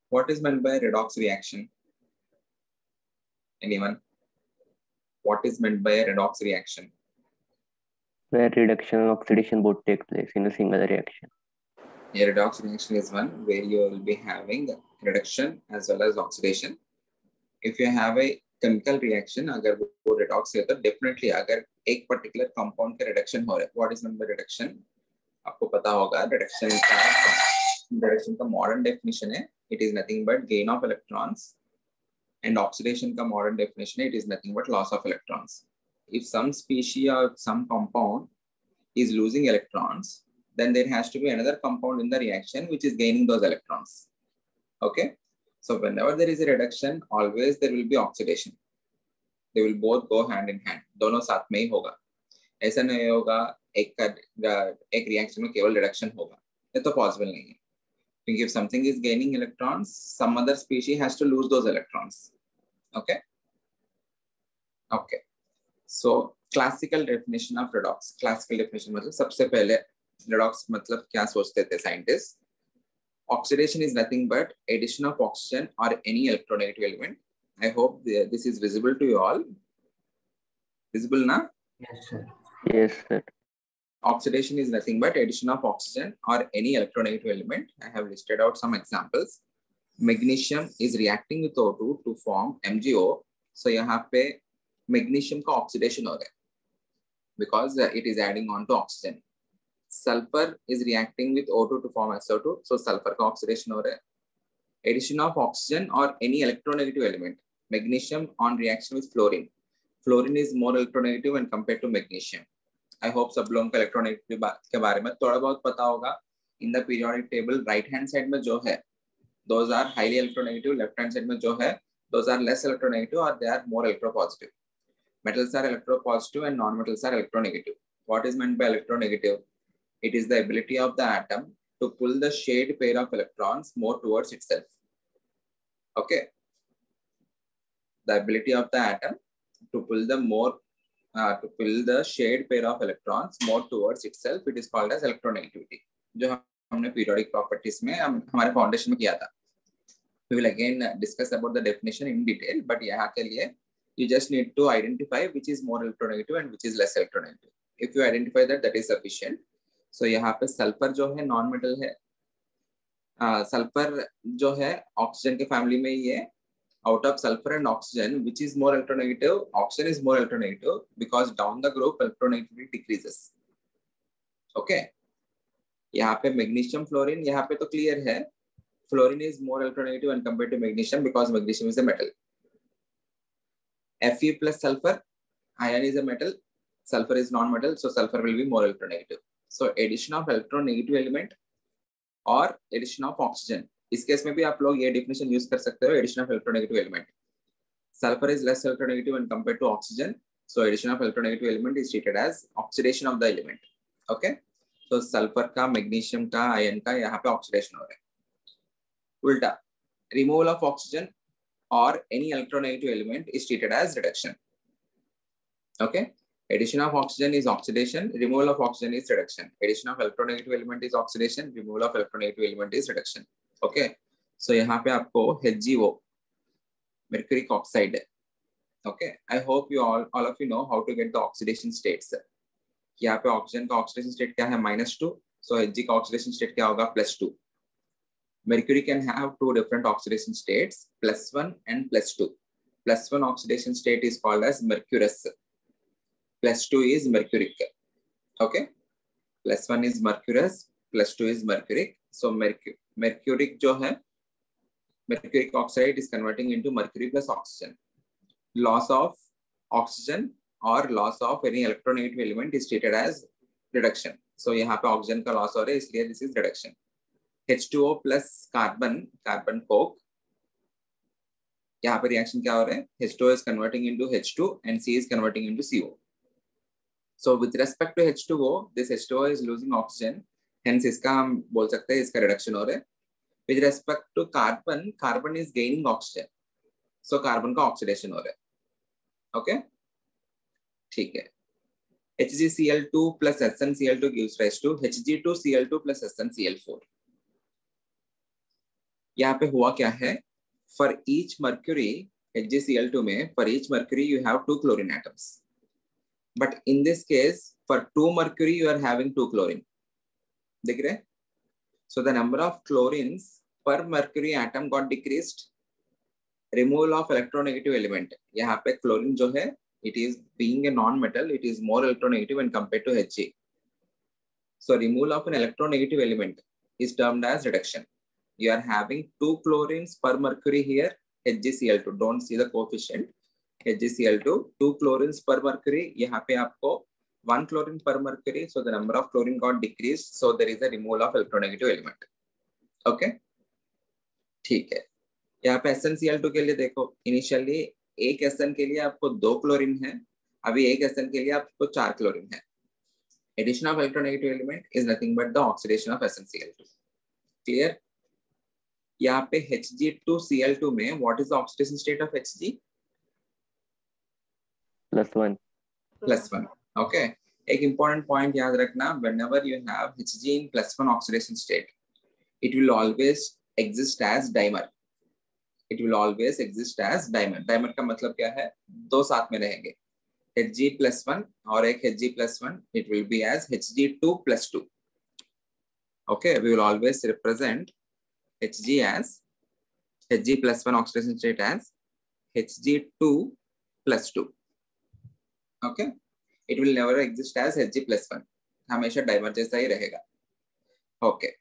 What is meant by redox reaction? Anyone? What is meant by a redox reaction? Where reduction and oxidation both take place in a single reaction. A redox reaction is one where you will be having reduction as well as oxidation. If you have a chemical reaction, अगर वो redox है तो definitely अगर एक particular compound का reduction हो रहा है, what is meant by reduction? आपको पता होगा reduction का modern definition है, it is nothing but gain of electrons, and oxidation का modern definition है, it is nothing but loss of electrons. If some species or some compound is losing electrons, then there has to be another compound in the reaction which is gaining those electrons. Okay, so whenever there is a reduction, always there will be oxidation. They will both go hand in hand. दोनों साथ में ही होगा. ऐसा नहीं होगा एक reaction में केवल reduction होगा. ये तो possible नहीं है. Because if something is gaining electrons, some other species has to lose those electrons. Okay. Okay. So classical definition of redox. Classical definition मतलब सबसे पहले redox मतलब क्या सोचते थे scientists? Oxidation is nothing but addition of oxygen or any electronegative element. I hope this is visible to you all. Visible na? Yes, sir. Yes, sir. Oxidation is nothing but addition of oxygen or any electronegative element. I have listed out some examples. Magnesium is reacting with O2 to form MgO. So यहाँ पे magnesium का oxidation हो रहा है because it is adding on to oxygen. Sulfur is reacting with O2 to form SO2. So sulfur का oxidation हो रहा है. Addition of oxygen or any electronegative element. Magnesium on reaction with fluorine. Fluorine is more electronegative when compared to magnesium. I hope सब लोगों को electronegative के बारे में थोड़ा बहुत पता होगा. In the periodic table, right hand side में जो है, those are highly electronegative. Left hand side में जो है, those are less electronegative or they are more electropositive. Metals are electropositive and non-metals are electronegative. What is meant by electronegative? It is the ability of the atom to pull the shared pair of electrons more towards itself. Okay. The ability of the atom to pull the shared pair of electrons more towards itself. It is called as electronegativity. जो हमने periodic properties में हमारे foundation में किया था. We will again discuss about the definition in detail, but यहाँ के लिए you just need to identify which is more electronegative and which is less electronegative. If you identify that, that is sufficient. So यहाँ पे sulfur जो है non-metal है. Sulfur जो है oxygen के family में ही है. Out of sulfur and oxygen, which is more electronegative? Oxygen is more electronegative because down the group electronegativity decreases. Okay. यहाँ पे magnesium fluorine यहाँ पे तो clear है. Fluorine is more electronegative when compared to magnesium because magnesium is a metal. Fe plus sulfur, iron is a metal. Sulfur is non-metal, so sulfur will be more electronegative. So addition of electronegative element or addition of oxygen. इस case में भी आप लोग ये definition use कर सकते हो, addition of electronegative element. Sulfur is less electronegative when compared to oxygen, so addition of electronegative element is treated as oxidation of the element. Okay, so sulfur का, magnesium का, iron का यहाँ पे oxidation हो रहा है. उल्टा, removal of oxygen or any electronegative element is treated as reduction. Okay. Addition of oxygen is oxidation, removal of oxygen is reduction. Addition of electronegative element is oxidation, removal of electronegative element is reduction. Okay. So यहाँ पे आपको HgO, mercuric oxide. Okay. I hope you all of you know how to get the oxidation states. यहाँ पे oxygen का oxidation state क्या है? -2. So Hg का oxidation state क्या होगा? +2. Mercury can have two different oxidation states, +1 and +2. +1 oxidation state is called as mercurous. +2 is mercuric. Okay. +1 is mercurous, +2 is mercuric. So mercuric जो है, mercuric oxide is converting into mercury plus oxygen. Loss of oxygen or loss of any electronegative element is treated as reduction. So यहाँ पे oxygen का loss हो रहा है, इसलिए this is reduction. H2O plus carbon coke. यहाँ पे reaction क्या हो रहा है? H2O is converting into H2 and C is converting into CO. So with respect to H2O, this H2O is losing oxygen. Hence इसका हम बोल सकते हैं इसका reduction हो रहा है. With respect to carbon, carbon is gaining oxygen. So carbon का oxidation हो रहा है. Okay? ठीक है. HgCl2 plus SnCl2 gives rise to Hg2Cl2 plus SnCl4. यहाँ पे हुआ क्या है, for each mercury HgCl2 में for each mercury you have 2 chlorine atoms, but in this case for 2 mercury you are having 2 chlorine. देख रहे? So the number of chlorines per mercury atom got decreased. Removal of electronegative element. यहाँ पे chlorine जो है, it is being a non-metal, it is more electronegative when compared to Hg. So removal of an electronegative element is termed as reduction. You are having 2 chlorines per mercury here, HgCl2. Don't see the coefficient. HgCl2, 2 chlorines per mercury. यहाँ पे आपको 1 chlorine per mercury. So the number of chlorine got decreased. So there is a removal of electronegative element. Okay? ठीक है. यहाँ पे SnCl2 के लिए देखो, इनिशियली एक SN के लिए आपको 2 क्लोरीन है, अभी एक SN के लिए आपको 4 क्लोरीन है. Addition of electronegative element is nothing but the oxidation of SnCl2. Clear? यहाँ पे Hg2Cl2 में what is the oxidation state of Hg? +1. +1. Okay. एक important point याद रखना, whenever you have Hg in +1 oxidation state, it will always exist as dimer. It will always exist as dimer. Dimer का मतलब क्या है? दो साथ में रहेंगे. Hg+1 और एक Hg+1, it will be as Hg2+2. Okay, we will always represent Hg as Hg+1 oxidation state as Hg2+2. Okay, it will never exist as Hg+1. हमेशा dimer जैसा ही रहेगा. Okay,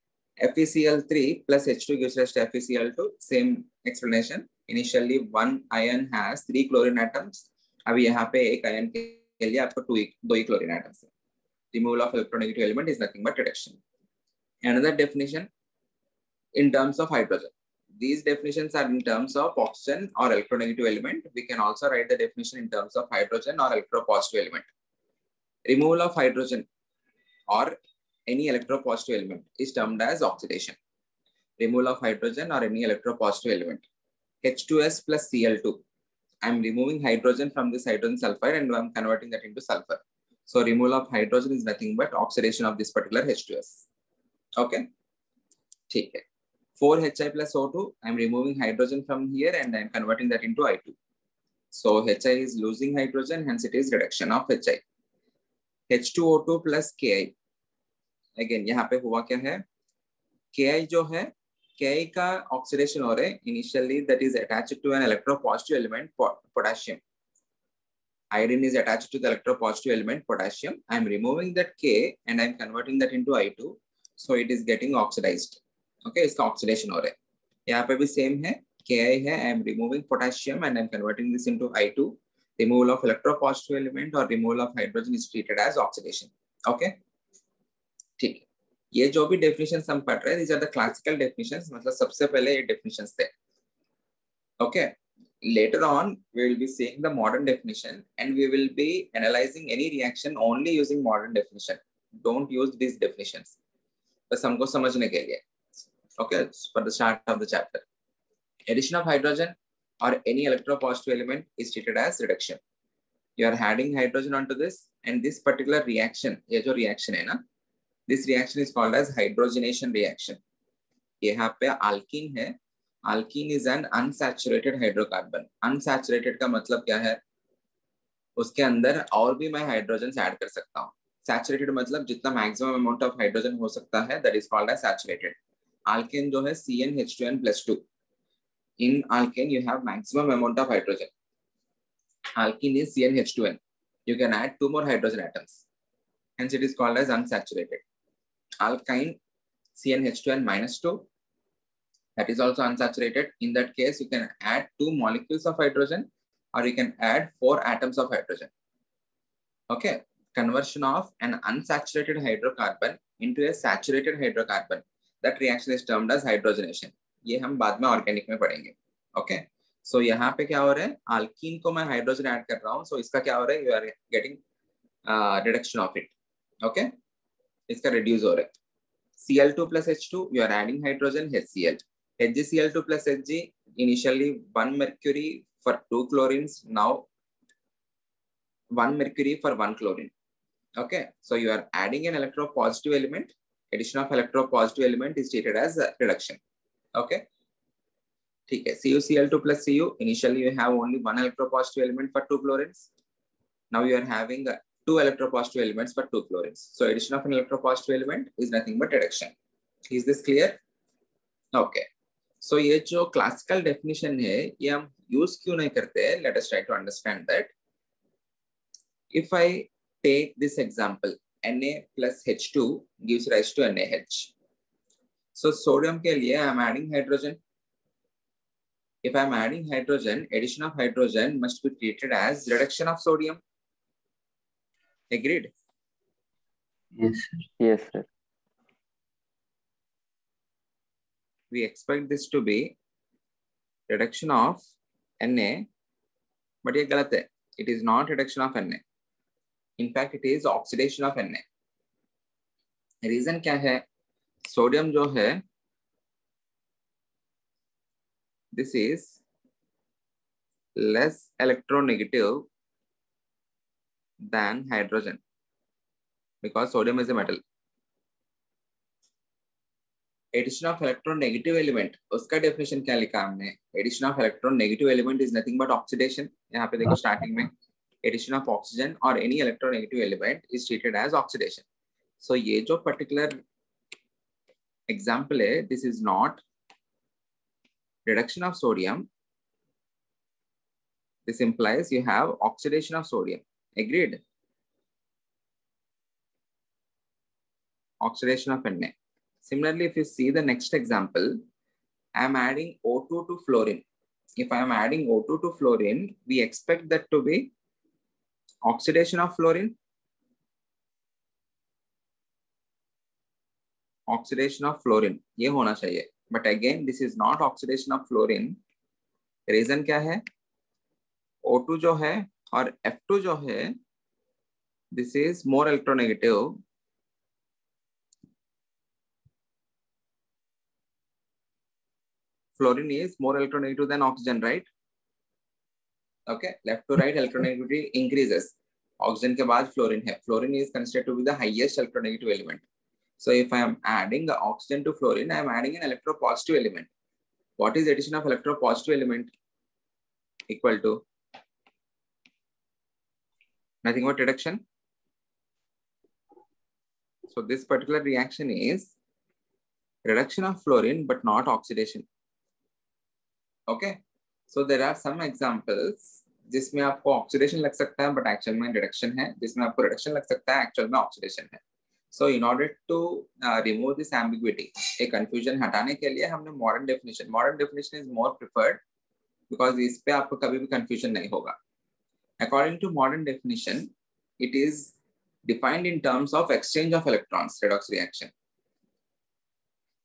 FeCl3 plus H2 gives rise to FeCl2. Same explanation. Initially, one ion has 3 chlorine atoms. अभी यहाँ पे एक ion के लिए आपको 2 ही chlorine atoms है. Removal of electronegative element is nothing but reduction. Another definition in terms of hydrogen. These definitions are in terms of oxygen or electronegative element. We can also write the definition in terms of hydrogen or electropositive element. Removal of hydrogen or any electropositive element is termed as oxidation. Removal of hydrogen or any electropositive element. H2S plus Cl2. I am removing hydrogen from this hydrogen sulfide and I am converting that into sulfur. So removal of hydrogen is nothing but oxidation of this particular H2S. Okay. ठीक है. 4Hi plus O2. I am removing hydrogen from here and I am converting that into I2. So Hi is losing hydrogen, hence it is reduction of Hi. H2O2 plus Ki. Again, यहाँ पे हुआ क्या है? Ki जो है, Ki का oxidation हो रहा है. Initially, that is attached to an electropositive element, potassium. Iodine is attached to the electropositive element, potassium. I am removing that K and I am converting that into I2. So it is getting oxidized. Okay, इसका oxidation हो रहा है. यहाँ पे भी same है. Ki है. I am removing potassium and I am converting this into I2. Removal of electropositive element or removal of hydrogen is treated as oxidation. Okay. ठीक है. ये जो भी definitions हम पढ़ रहे हैं, these are the classical definitions. मतलब सबसे पहले ये definitions थे. Okay. Later on, we will be seeing the modern definition and we will be analyzing any reaction only using modern definition. Don't use these definitions. बस हमको समझने के लिए. Okay, for the start of the chapter. Addition of hydrogen or any electropositive element is treated as reduction. You are adding hydrogen onto this and this particular reaction, ये जो reaction है ना, this reaction is called as hydrogenation reaction. यहाँ पे alkene है. Alkene is an unsaturated hydrocarbon. Unsaturated का मतलब क्या है? उसके अंदर और भी मैं hydrogens add कर सकता हूँ. Saturated मतलब जितना maximum amount of hydrogen हो सकता है, that is called as saturated. Alkane जो है CnH2n plus 2. In alkane you have maximum amount of hydrogen. Alkene is CnH2n. You can add 2 more hydrogen atoms. Hence it is called as unsaturated. Alkyne CnH2n minus 2. That is also unsaturated. In that case, you can add 2 molecules of hydrogen or you can add 4 atoms of hydrogen. Okay. Conversion of an unsaturated hydrocarbon into a saturated hydrocarbon. That reaction is termed as hydrogenation. ये हम बाद में organic में पढ़ेंगे. Okay. So यहाँ पे क्या हो रहा है? Alkene को मैं hydrogen add कर रहा हूँ. So इसका क्या हो रहा है? You are getting reduction of it. Okay. इसका reduce हो रहा है. Cl2 plus H2, you are adding hydrogen, HCl. HgCl2 plus Hg, initially 1 mercury for 2 chlorines, now 1 mercury for 1 chlorine. Okay, so you are adding an electropositive element. Addition of electropositive element is treated as a reduction. Okay, ठीक है, CuCl2 plus Cu. Initially you have only one electropositive element for two chlorines. Now you are having two electropositive elements for two chlorines. So addition of an electropositive element is nothing but reduction. Is this clear? Okay. So ये जो classical definition है ये हम use क्यों नहीं करते हैं? Let us try to understand that. If I take this example, Na plus H2 gives rise to NaH. So sodium के लिए I am adding hydrogen. If I am adding hydrogen, addition of hydrogen must be treated as reduction of sodium. Agreed? Yes, sir. Yes, sir. We expect this to be reduction of Na, but ये गलत है. It is not reduction of Na. In fact, it is oxidation of Na. Reason क्या है? Sodium जो है, this is less electronegative than hydrogen because sodium is a metal. Addition of electronegative element, उसका definition क्या लिखा हमने? Addition of electronegative element is nothing but oxidation. यहाँ पे देखो starting में addition of oxygen or any electronegative element is treated as oxidation. So ये जो particular example है, this is not reduction of sodium. This implies you have oxidation of sodium. Agreed? Oxidation of Na. Similarly, if you see the next example, I am adding O2 to fluorine. If I am adding O2 to fluorine, we expect that to be oxidation of fluorine. Oxidation of fluorine, ये होना चाहिए. But again, this is not oxidation of fluorine. Reason क्या है? O2 जो है और F2 जो है, this is more electronegative. Fluorine is more electronegative than oxygen, right? Okay, left to right electronegativity increases. Oxygen के बाद fluorine है. Fluorine is considered to be the highest electronegative element. So if I am adding the oxygen to fluorine, I am adding an electropositive element. What is addition of electropositive element? Equal to nothing but reduction. So this particular reaction is reduction of fluorine but not oxidation. Okay, so there are some examples जिसमें आपको oxidation लग सकता है but actual में reduction है, जिसमें आपको reduction लग सकता है actual में oxidation है. So in order to remove this ambiguity, a confusion हटाने के लिए हमने modern definition is more preferred because इस पे आपको कभी भी confusion नहीं होगा. According to modern definition, it is defined in terms of exchange of electrons, redox reaction,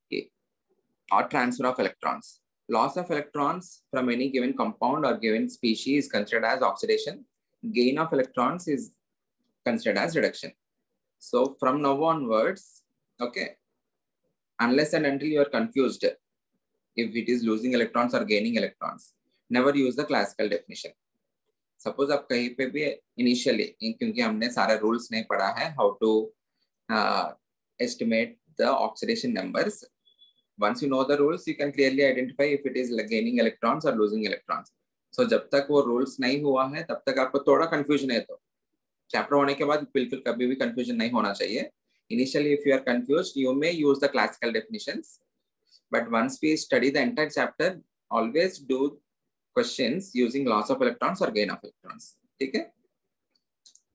okay, or transfer of electrons. Loss of electrons from any given compound or given species is considered as oxidation. Gain of electrons is considered as reduction. So from now onwards, okay, unless and until you are confused if it is losing electrons or gaining electrons, never use the classical definition. Suppose आप कहीं पे भी initially, क्योंकि हमने सारे rules नहीं पढ़ा है how to estimate the oxidation numbers. Once you know the rules, you can clearly identify if it is gaining electrons or losing electrons. So जब तक वो rules नहीं हुआ है, तब तक आपको थोड़ा confusion है. तो chapter होने के बाद बिल्कुल कभी भी confusion नहीं होना चाहिए. Initially, if you are confused, you may use the classical definitions. But once we study the entire chapter, always do questions using loss of electrons or gain of electrons. ठीक है?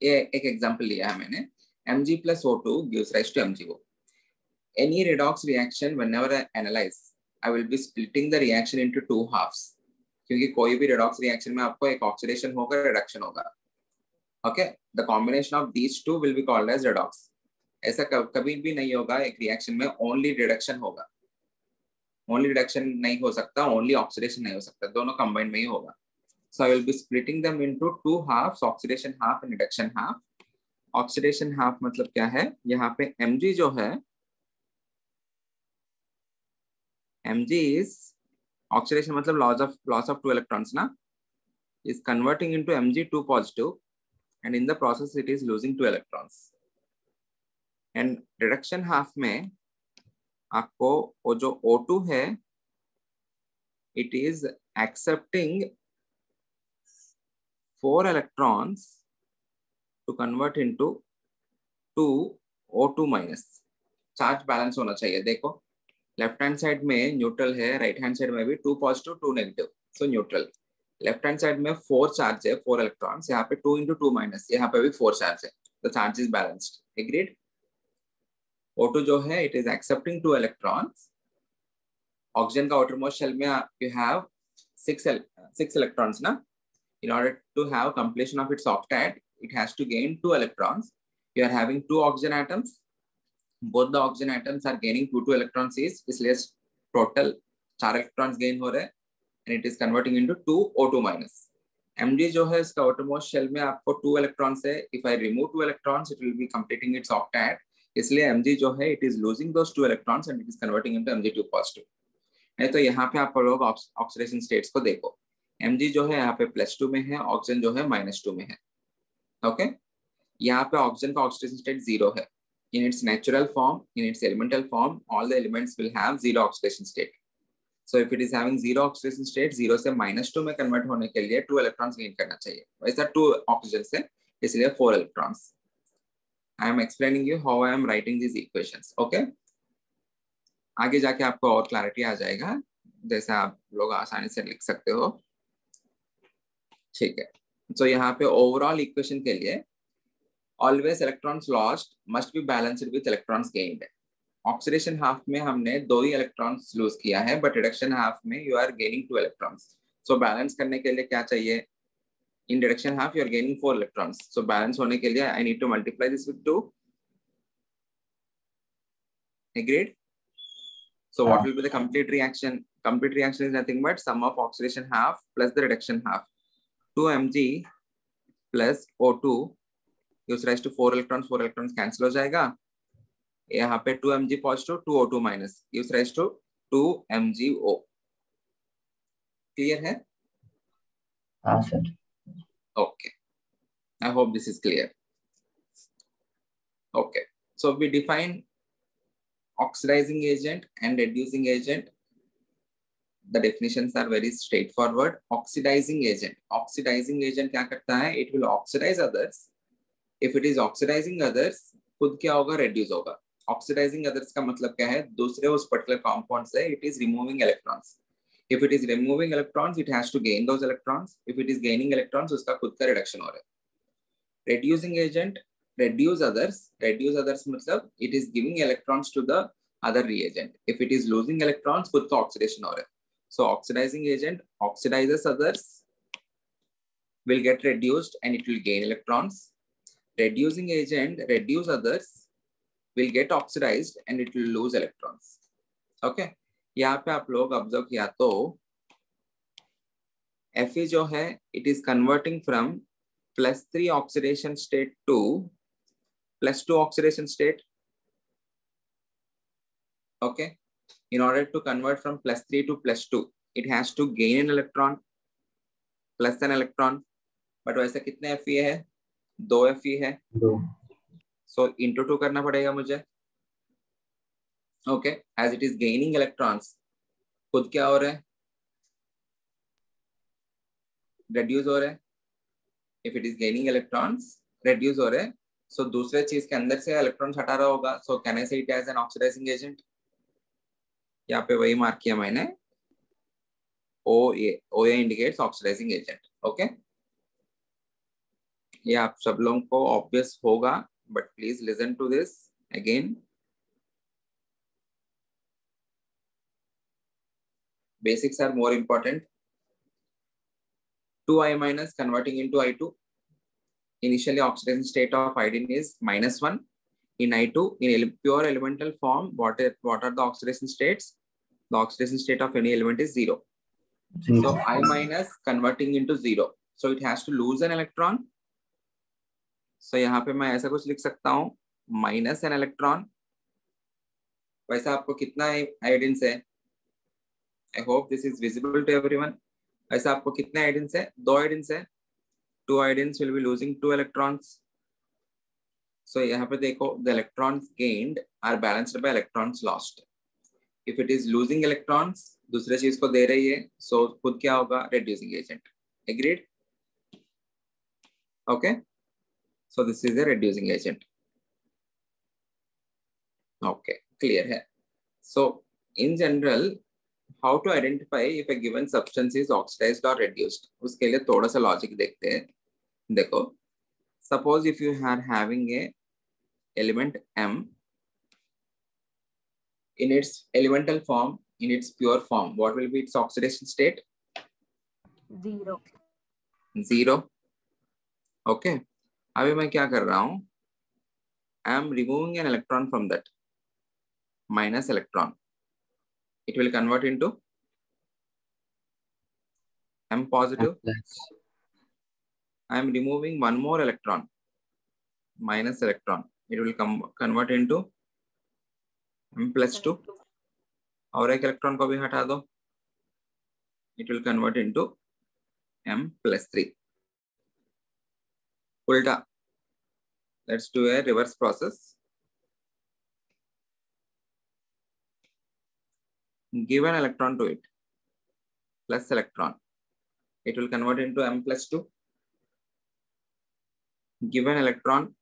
ये एक example लिया है मैंने. Mg plus O2 gives rise to MgO. Any redox reaction, whenever I analyze, I will be splitting the reaction into two halves. क्योंकि कोई भी redox reaction में आपको एक oxidation होगा, reduction होगा. Okay, the combination of these two will be called as redox. ऐसा कभी भी नहीं होगा एक reaction में only reduction होगा. Only reduction नहीं हो सकता, only oxidation नहीं हो सकता, दोनों combined में ही होगा. So I will be splitting them into two halves, oxidation half and reduction half. Oxidation half मतलब क्या है? यहाँ पे Mg जो है, Mg is oxidation मतलब loss of two electrons ना, is converting into Mg2 positive, and in the process it is losing two electrons. And reduction half में आपको वो जो O2 है, it is accepting 4 electrons to convert into 2 O2 minus. Charge balance होना चाहिए. देखो left hand side में neutral है, राइट हैंड साइड में भी 2 पॉजिटिव 2 नेगेटिव, सो न्यूट्रल. लेफ्ट हैंड साइड में 4 चार्ज है, 4 इलेक्ट्रॉन्स. यहाँ पे 2 into 2 माइनस, यहाँ पे भी 4 चार्ज है. The charge is balanced. Agreed. O2 जो है it is accepting 2 electrons. Oxygen का आउटरमोस्ट शेल में यू हैव 6 इलेक्ट्रॉन्स ना. In order to have completion of its octet, it has to gain 2 electrons. You are having 2 oxygen atoms. Both the oxygen atoms are gaining 2 electrons each. इसलिए total 4 electrons gain हो रहे हैं, and it is converting into 2 O2 minus. Mg जो है इसका outermost shell में आपको 2 electrons है. If I remove 2 electrons, it will be completing its octet. इसलिए Mg जो है it is losing those 2 electrons and it is converting into Mg2 positive. नहीं तो यहाँ पे आप लोग ऑक्सीडेशन स्टेट्स को देखो. Mg जो है यहाँ पे +2 में है, ऑक्सीजन जो है -2 में है. ओके. यहाँ पे ऑक्सीजन का ऑक्सीडेशन स्टेट 0 है. In its natural form, in its elemental form, all the elements will have 0 oxidation state. So if it is having 0 oxidation state, 0 से -2 में कन्वर्ट होने के लिए 2 electrons gain करना चाहिए. वैसा 2 ऑक्सीजन से इसलिए 4 electrons. I am explaining you how I am writing these equations. Okay. आगे जाके आपको और क्लैरिटी आ जाएगा, जैसे आप लोग आसानी से लिख सकते हो. ठीक है. तो यहाँ पे ओवरऑल इक्वेशन के लिए always electrons lost must be balanced with electrons gained. Oxidation half में हमने 2 ही इलेक्ट्रॉन्स लूज किया है, बट रिडक्शन हाफ में you are gaining 2 electrons. So balance करने के लिए क्या चाहिए? In reduction half you are gaining 4 electrons. So balance होने के लिए I need to multiply this with 2. Agreed. So what will be the complete reaction? Complete reaction is nothing but sum of oxidation half plus the reduction half. 2 Mg plus O2 gives rise to 4 electrons cancel हो जाएगा. यहाँ पे 2 Mg positive 2 O2 minus gives rise to 2 MgO. Clear है? हाँ sir. Okay. I hope this is clear. Okay. So we define oxidizing agent and reducing agent. The definitions are very straightforward. Oxidizing agent क्या करता है? It will oxidize others. If it is oxidizing others, खुद क्या होगा? Reduce होगा. Oxidizing others का मतलब क्या है? दूसरे उस particular compound से it is removing electrons. If it is removing electrons, it has to gain those electrons. If it is gaining electrons, उसका खुद का reduction हो रहा है. Reducing agent reduce others मतलब it is giving electrons to the other reagent. If it is losing electrons, खुद का oxidation हो रहा है. So oxidizing agent oxidizes others, will get reduced and it will gain electrons. Reducing agent reduce others, will get oxidized and it will lose electrons. Okay. यहाँ पे आप लोग observe किया तो Fe जो है it is converting from +3 oxidation state to +2 oxidation state. Okay. In order to convert from +3 to +2, it has to gain an electron, plus an electron. But वैसे कितने Fe है? 2 Fe है. 2. So into 2 करना पड़ेगा मुझे. Okay. As it is gaining electrons, खुद क्या हो रहा है? Reduce हो रहा है. If it is gaining electrons, reduce हो रहा है. So दूसरे चीज के अंदर से electrons हटा रहा होगा. So can I say it as an oxidizing agent? यहाँ पे वही मार्क किया मैंने. OA indicates oxidizing agent. Okay. ये आप सब लोगों को obvious होगा, but please listen to this again. Basics are more important. 2I minus converting into I2. Initially oxidation state of iodine is -1. In I2, in pure elemental form, what are the oxidation states? The oxidation state of any element is 0. So I minus converting into 0. So it has to lose an electron. So यहाँ पे मैं ऐसा कुछ लिख सकता हूँ, minus an electron. वैसा आपको कितना आयोडीन से? I hope this is visible to everyone. वैसा आपको कितने आयोडीन से? 2 आयोडीन से. 2 iodines will be losing 2 electrons. So यहाँ पे देखो, the electrons gained are balanced by electrons lost. If it is losing electrons, दूसरे चीज को दे रही है, सो खुद क्या होगा, reducing agent. Agreed? Okay, so this is a reducing agent. Okay, clear है. So in general, how to identify if a given substance is oxidized or reduced? उसके लिए थोड़ा सा लॉजिक देखते हैं. देखो, suppose if you are having a element M in its elemental form, in its pure form, what will be its oxidation state? 0. 0. Okay, अभी मैं क्या कर रहा हूँ, I am removing an electron from that, minus electron. It will convert into M positive. I am removing one more electron, minus electron. It will convert into M plus 2. और एक electron को भी हटा दो, it will convert into M plus 3. उल्टा, let's do a reverse process. Give an electron to it, plus electron. It will convert into M plus 2. Give an electron,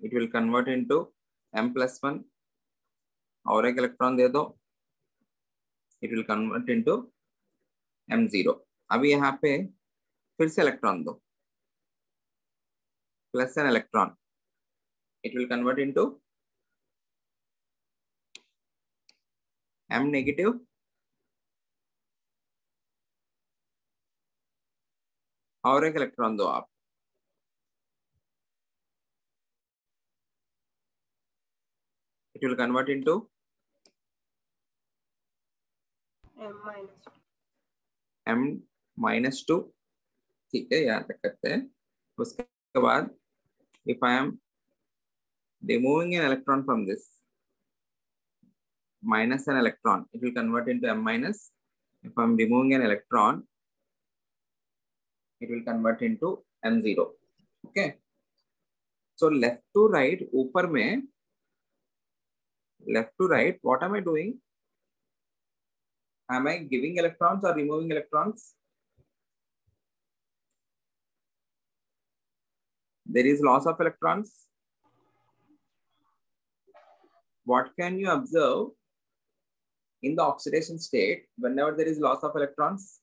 it will convert into M plus 1. और एक electron दे दो, it will convert into M0. अभी यहाँ पे फिर से electron दो, plus an electron. It will convert into M negative. और एक इलेक्ट्रॉन दो आप, it will convert into M minus 2. ठीक है, यहाँ तक करते हैं. उसके बाद if I am removing an electron from this, minus an electron, it will convert into M minus. If I am removing an electron, it will convert into M0. Okay, so left to right, ऊपर में left to right, what am I doing? Am I giving electrons or removing electrons? There is loss of electrons. What can you observe in the oxidation state whenever there is loss of electrons?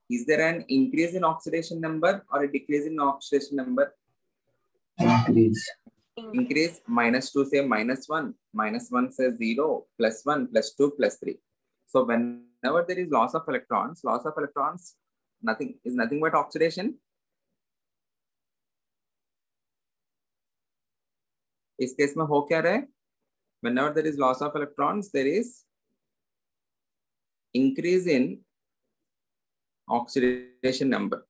Is there an increase in oxidation number or a decrease in oxidation number? Increase. Increase. Minus 2 say minus 1. Minus 1 says 0. Plus 1, plus 2, plus 3. So whenever there is loss of electrons is nothing but oxidation. इस case में हो क्या रहा है? Whenever there is loss of electrons, there is increase in oxidation number.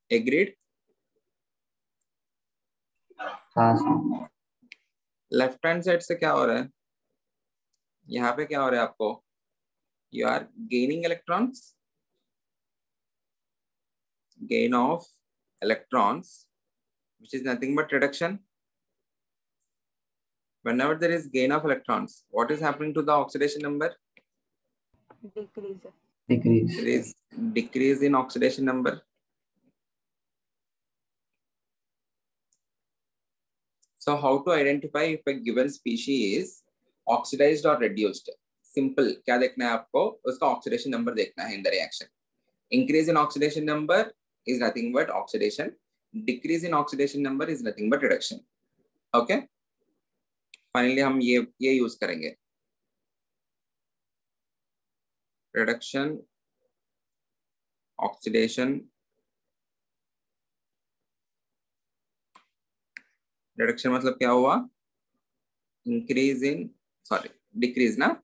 Agreed? हाँ sir. Left hand side से क्या हो रहा है? यहाँ पे क्या हो रहा है आपको? You are gaining electrons. Gain of electrons, which is nothing but reduction. Whenever there is gain of electrons, what is happening to the oxidation number? Decrease. Decrease. There is decrease in oxidation number. So how to identify if a given species is oxidized or reduced? Simple. क्या देखना है आपको? उसका oxidation number देखना है in the reaction. Increase in oxidation number is nothing but oxidation. Decrease in oxidation number is nothing but reduction. Okay? Finally हम ये use करेंगे. Reduction, oxidation. Reduction मतलब क्या हुआ? Increase in, sorry, decrease ना?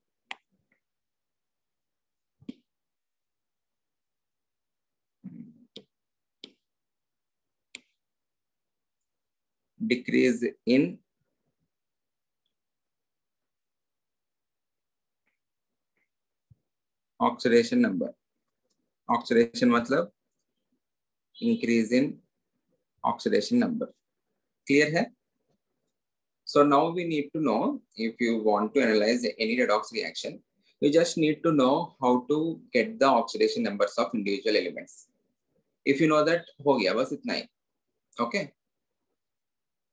Decrease in oxidation number. Oxidation मतलब increase in oxidation number. Clear है? So now we need to know, if you want to analyze any redox reaction, you just need to know how to get the oxidation numbers of individual elements. If you know that, हो गया बस इतना ही. Okay,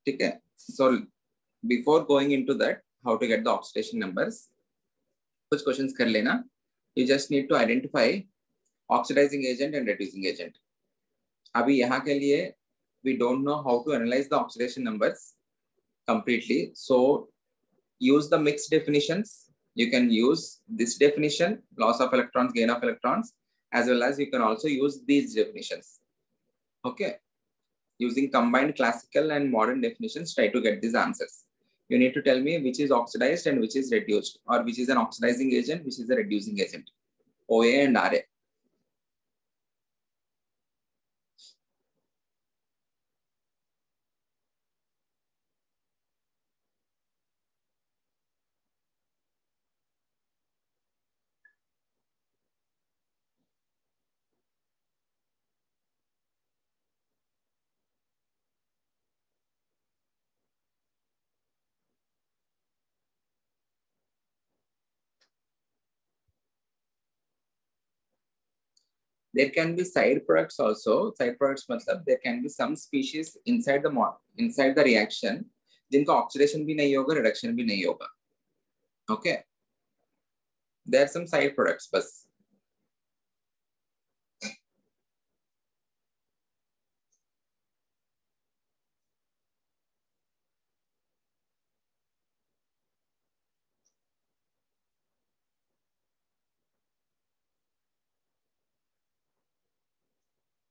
ठीक है. So before going into that, how to get the oxidation numbers, कुछ questions कर लेना. You just need to identify oxidizing agent and reducing agent. अभी यहाँ के लिए we don't know how to analyze the oxidation numbers completely. So use the mixed definitions. You can use this definition, loss of electrons, gain of electrons, as well as you can also use these definitions. Okay. Using combined classical and modern definitions, try to get these answers. You need to tell me which is oxidized and which is reduced, or which is an oxidizing agent, which is a reducing agent. OA and RA. There can be side products also. Side products मतलब there can be some species inside the reaction जिनका oxidation भी नहीं होगा, reduction भी नहीं होगा. Okay. There are some side products बस.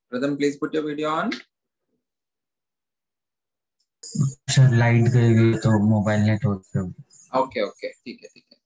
Pratham, please put your video on. Sir light गई हुई है तो मोबाइल नेटवर्क पे. Okay, okay, ठीक है, ठीक है.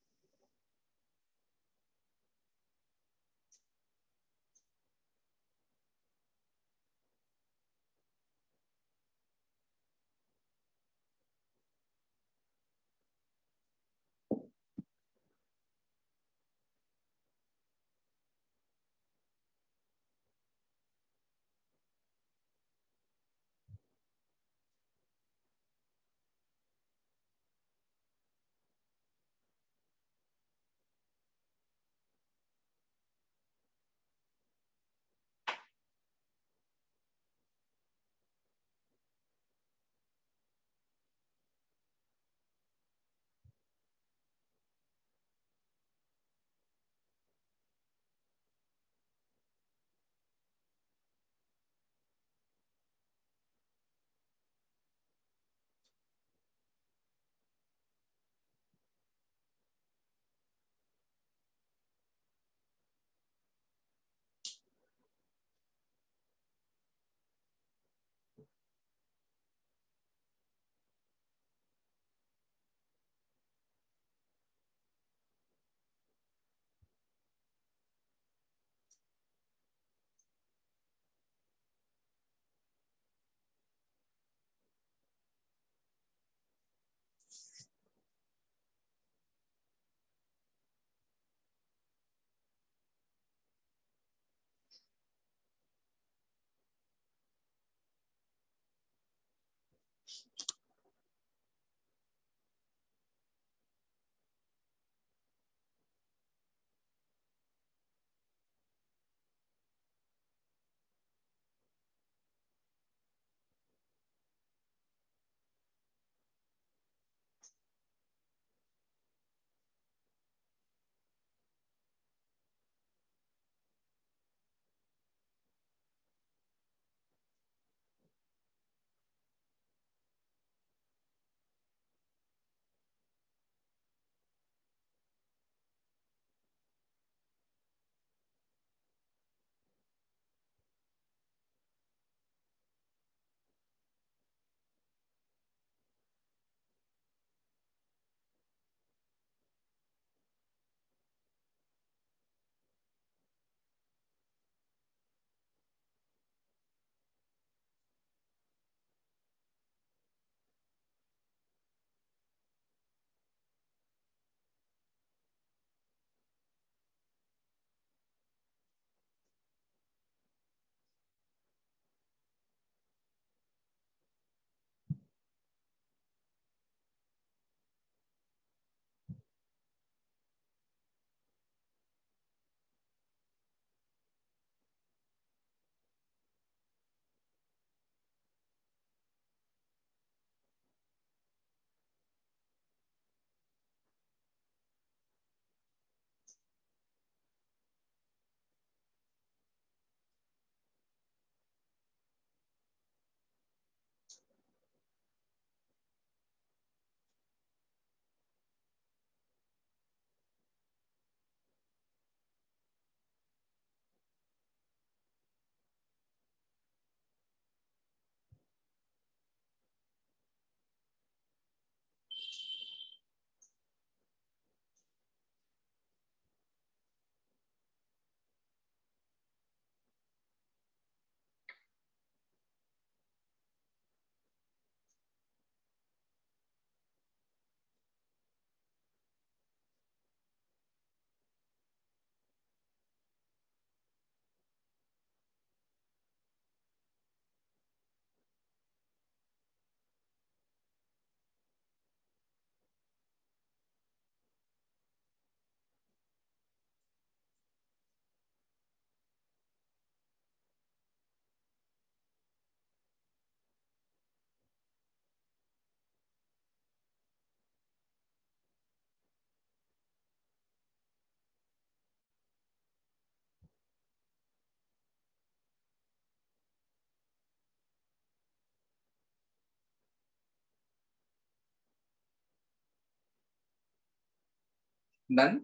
Done.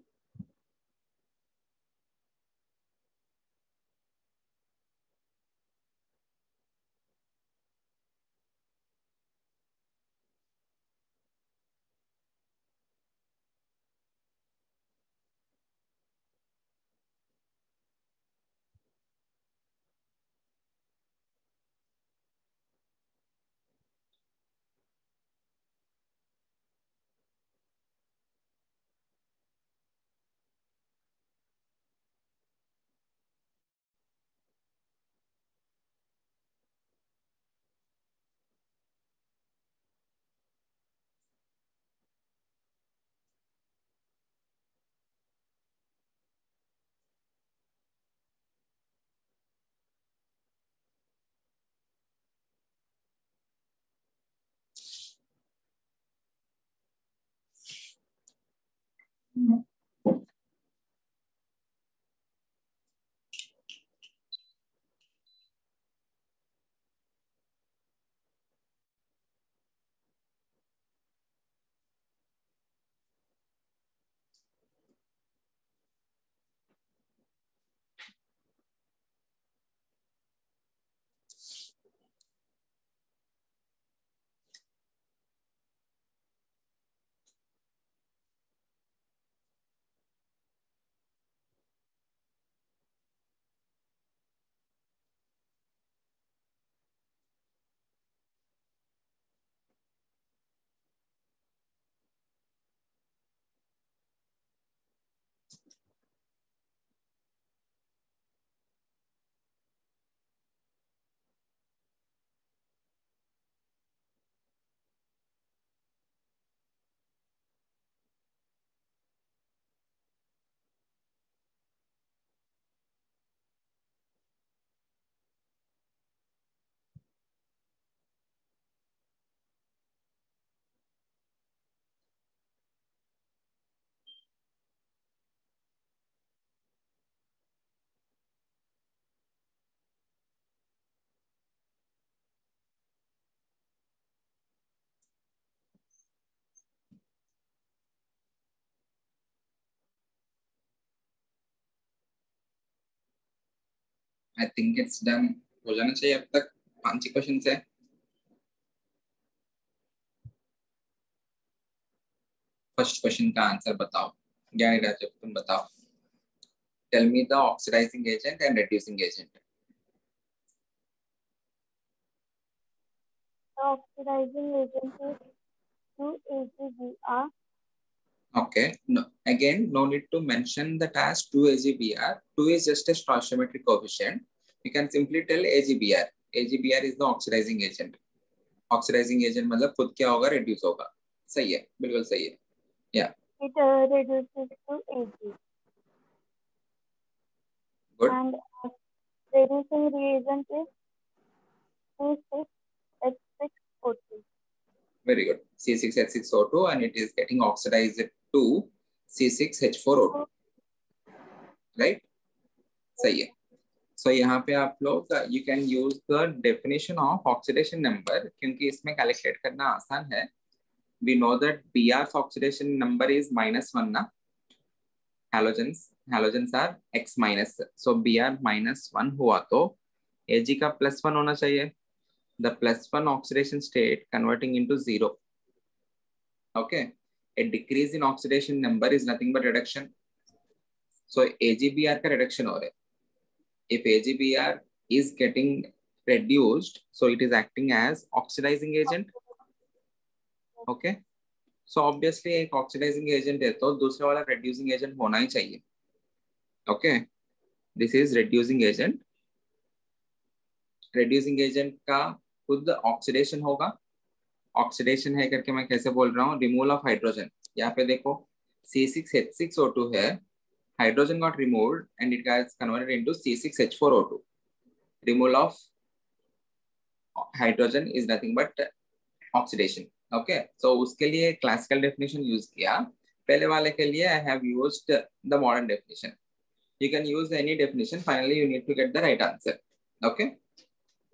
I think it's done. हो जाना चाहिए अब तक 5 क्वेश्चन है. फर्स्ट क्वेश्चन का आंसर बताओ. ज्ञानी राजू तुम बताओ. Tell me the oxidizing agent and reducing agent. The oxidizing agent is 2-AgBr. Okay. No, again, no need to mention that as 2-AgBr. 2 is just a stoichiometric coefficient. You can simply tell AgBr. AgBr is the oxidizing agent. Oxidizing agent मतलब खुद क्या होगा, reduce होगा. सही है, बिल्कुल सही है. Yeah. It reduces to Ag. Good. And reducing reagent is C6H6O2. Very good. C6H6O2 and it is getting oxidized to C6H4O2. Right? सही है. So यहाँ पे आप लोग you can use the definition of oxidation number क्योंकि इसमें calculate करना आसान है. We know that Br's oxidation number is -1 ना. Halogens are X minus. So Br -1 हुआ तो Ag का +1 होना चाहिए. The +1 oxidation state converting into 0. Okay. A decrease in oxidation number is nothing but reduction. So AgBr का reduction हो रहा है. If AgBr is getting reduced, so it is acting as oxidizing agent. Okay. So obviously एक oxidizing agent है तो दूसरा वाला reducing agent होना ही चाहिए. Okay. This is reducing agent. Reducing agent का खुद oxidation होगा. Oxidation है करके मैं कैसे बोल रहा हूँ, removal of hydrogen. यहाँ पे देखो C6H6O2 है. Hydrogen got removed and it gets converted into C6H4O2. Removal of hydrogen is nothing but oxidation. Okay, so उसके लिए classical definition use किया. पहले वाले के लिए I have used the modern definition. You can use any definition. Finally, you need to get the right answer. Okay.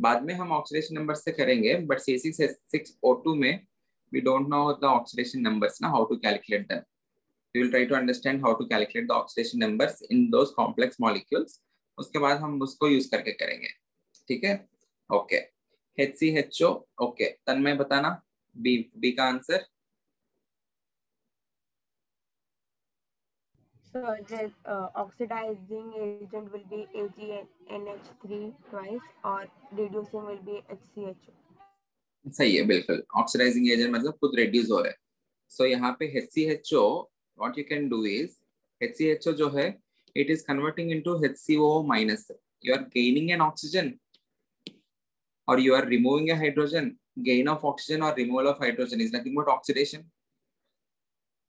बाद में हम oxidation numbers से करेंगे, but C6H6O2 में we don't know the oxidation numbers ना, how to calculate them. We will try to understand how to calculate the oxidation numbers in those complex molecules. उसके बाद हम उसको यूज करके करेंगे, ठीक है? Okay, HCHO. ओके, तन्मय बताना बी का answer. So the oxidizing agent will be AgNH3 twice or reducing will be HCHO. सही है, बिल्कुल. ऑक्सीडाइजिंग एजेंट मतलब खुद रिड्यूस हो रहा है. सो यहाँ पे HCHO, what you can do is HCHO जो है, it is converting into HCO minus. You are gaining an oxygen or you are removing a hydrogen. Gain of oxygen or removal of hydrogen is nothing but oxidation.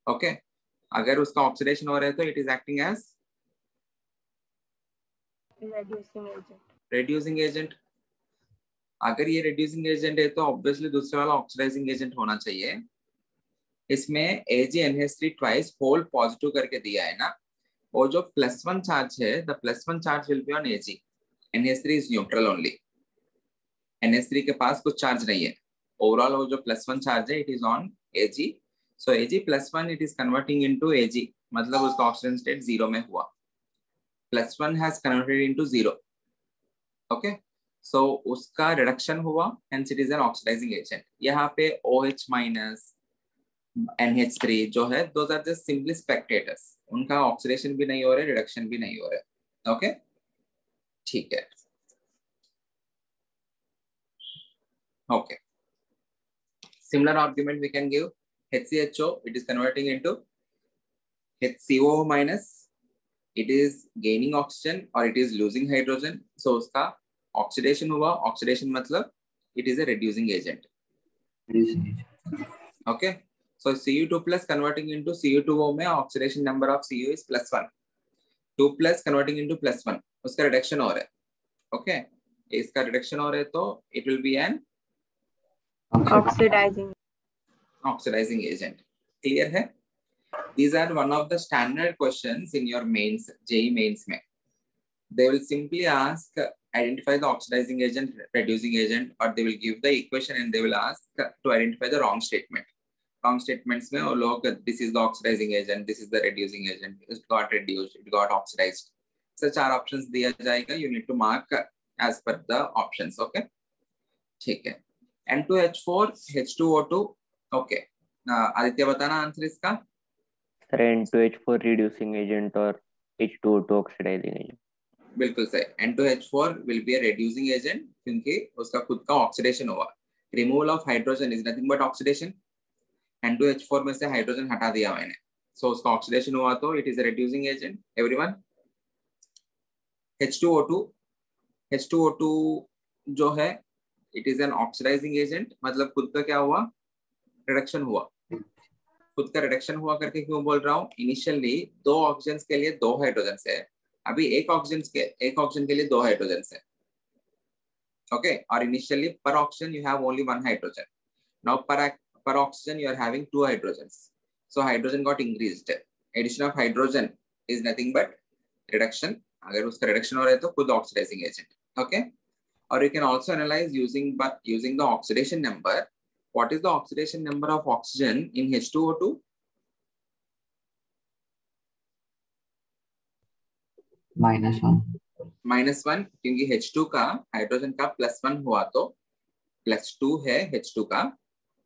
Okay, अगर उसका oxidation हो रहा है तो it is acting as Reducing agent. reducing agent. अगर ये reducing agent है तो obviously दूसरे वाला ऑक्सीडाइजिंग एजेंट होना चाहिए. इसमें AgNH3 twice whole positive करके दिया है ना, वो जो +1 चार्ज है, the +1 charge will be on Ag. NH3 is neutral only. NH3 के पास कुछ चार्ज नहीं है. ओवरऑल वो जो +1 चार्ज है, it is on Ag. So Ag +1 it is converting into Ag, मतलब उसका ऑक्सीजन स्टेट 0 में हुआ. +1 has converted into 0. Okay, so उसका रिडक्शन हुआ, hence it is an oxidizing agent. यहाँ पे OH minus NH3 जो है, those are just simply spectators. उनका ऑक्सीडेशन भी नहीं हो रहा है, रिडक्शन भी नहीं हो रहा है. ओके, ठीक है. Okay, similar argument we can give. HCHO, it is converting into HCO minus. It is gaining oxygen or it is losing hydrogen. So उसका oxidation हुआ. Oxidation मतलब it is a reducing agent. Okay, so Cu2 plus converting into Cu2O में oxidation number of Cu is +1. 2 plus converting into +1, उसका reduction हो रहा है. Okay, इसका reduction हो रहा है तो it will be an oxidizing agent. Clear है? These are one of the standard questions in your mains, JEE mains में. They will simply ask, identify the oxidizing agent, reducing agent, or they will give the equation and they will ask to identify the wrong statement. Wrong statements में वो लोग, this is the oxidizing agent, this is the reducing agent, it got reduced, it got oxidized. So 4 options दिया जाएगा, you need to mark as per the options. Okay, ठीक है. N2H4, H2O2. Okay, Aditya बताना answer इसका. Sir N2H4 reducing agent और H2O2 oxidizing agent. बिल्कुल सही. N2H4 will be a reducing agent क्योंकि उसका खुद का ऑक्सीडेशन हुआ. Removal of hydrogen is nothing but oxidation. N2H4 में से हाइड्रोजन हटा दिया मैंने, so उसका ऑक्सीडेशन हुआ तो it is a reducing agent. Everyone. H2O2. H2O2 जो है, it is an oxidizing agent, मतलब खुद का क्या हुआ, रिडक्शन हुआ. खुद का रिडक्शन हुआ करके क्यों बोल रहा हूँ? इनिशियली 2 ऑक्सीजन के लिए 2 हाइड्रोजन है, अभी एक ऑक्सीजन के लिए 2 हाइड्रोजन है. ओके, और इनिशियली पर oxygen you have only 1 hydrogen. Now per oxygen you are having 2 hydrogens, so hydrogen got increased. Addition of hydrogen is nothing but reduction. अगर उसका reduction हो रहा है तो खुद oxidizing agent. Okay, or you can also analyze using the oxidation number. What is the oxidation number of oxygen in H2O2? -1, क्योंकि H2 का hydrogen का +1 हुआ तो +2 है H2 का.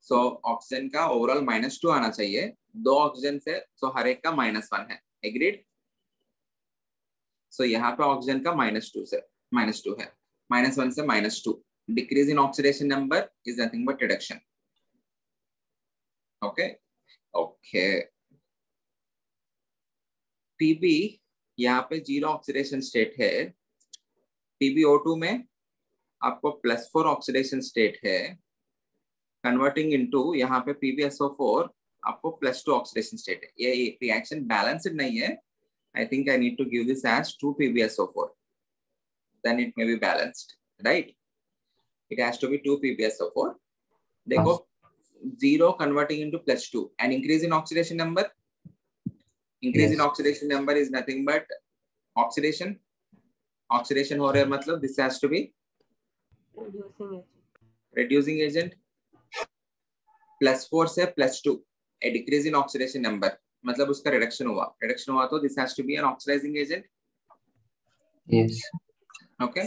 सो ऑक्सीजन का ओवरऑल -2 आना चाहिए. 2 ऑक्सीजन से, सो हर एक का -1 है. एग्रीड? सो यहाँ पे ऑक्सीजन का -2 है. -1 से -2. Decrease in oxidation number is nothing but reduction. Okay okay. PB यहाँ पे 0 ऑक्सीडेशन स्टेट है. PbO2 में आपको +4 ऑक्सीडेशन स्टेट है. कन्वर्टिंग इनटू यहाँ पे PbSO4 आपको +2 ऑक्सीडेशन स्टेट है. ये रिएक्शन बैलेंस्ड नहीं है. I think I need to give this as 2 PbSO4. Then it may be balanced, right? It has to be 2 PbSO4. देखो 0 converting into +2. An increase in oxidation number. Increase in oxidation number is nothing but oxidation. Oxidation हो रहा है मतलब this has to be reducing agent. +4 से +2. A decrease in oxidation number. मतलब उसका reduction हुआ तो this has to be an oxidising agent. Yes. Okay,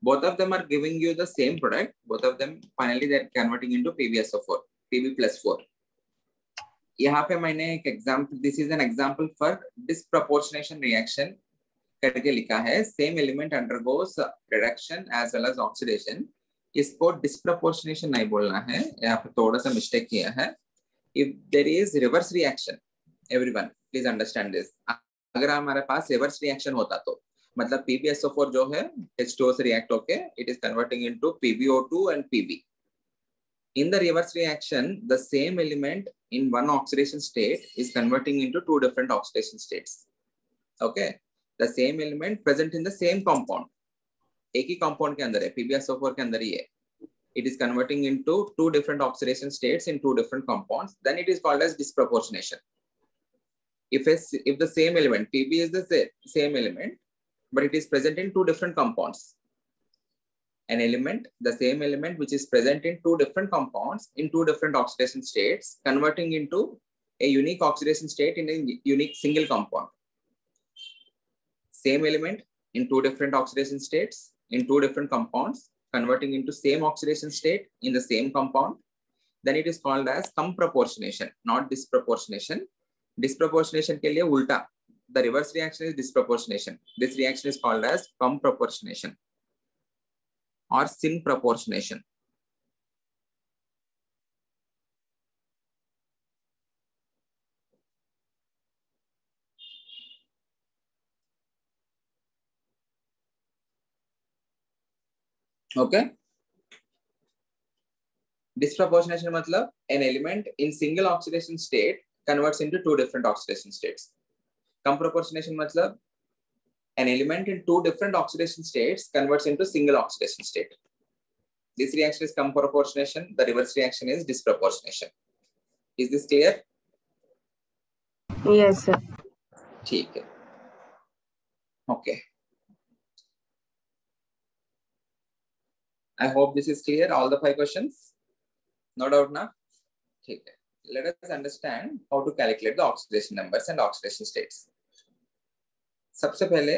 both of them are giving you the same product. Both of them finally they are converting into PbSO4, Pb+4. यहाँ पे मैंने एक example, this is an example for disproportionation reaction करके लिखा है. Same element undergoes reduction as well as oxidation. इसको disproportionation नहीं बोलना है, यहाँ पे थोड़ा सा मिस्टेक किया है. If there is reverse reaction, everyone please understand this. अगर हमारे पास रिवर्स रिएक्शन होता तो मतलब PbSO4 जो है H2O से रिएक्ट होके it is converting into PbO2 and Pb. In the reverse reaction, the same element in one oxidation state is converting into two different oxidation states. Okay, the same element present in the same compound. एक ही compound के अंदर है, PbSO4 के अंदर ही है. It is converting into two different oxidation states in two different compounds. Then it is called as disproportionation. If the same element, Pb is the same element, but it is present in two different compounds. An element, the same element which is present in two different compounds in two different oxidation states, converting into a unique oxidation state in a unique single compound. Same element in two different oxidation states in two different compounds, converting into same oxidation state in the same compound. Then it is called as comproportionation, not disproportionation. Disproportionation के लिए उल्टा, the reverse reaction is disproportionation. This reaction is called as comproportionation or synproportionation. Okay, disproportionation मतलब an element in single oxidation state converts into two different oxidation states. Comproportionation मतलब an element in two different oxidation states converts into single oxidation state. This reaction is comproportionation. The reverse reaction is disproportionation. Is this clear? Yes, sir. ठीक है. Okay. I hope this is clear. All the 5 questions. No doubt ना? ठीक है. Let us understand how to calculate the oxidation numbers and oxidation states. सबसे पहले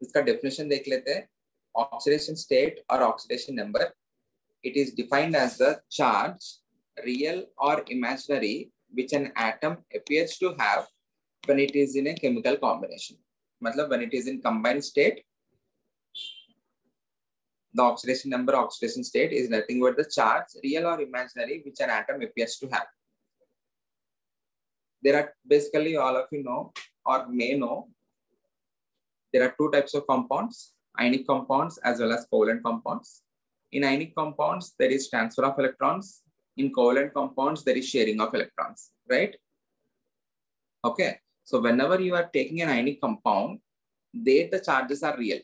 इसका definition देख लेते हैं. ऑक्सीडेशन स्टेट और oxidation number, it is defined as the charge, real or imaginary, which an atom appears to have when it is in a chemical combination. मतलब when it is in combined state, the oxidation number, oxidation state is nothing but the charge, real or imaginary, which an atom appears to have. There are basically, all of you know or may know, there are two types of compounds, ionic compounds as well as covalent compounds. In ionic compounds, there is transfer of electrons. In covalent compounds, there is sharing of electrons, right? Okay. So whenever you are taking an ionic compound, there the charges are real,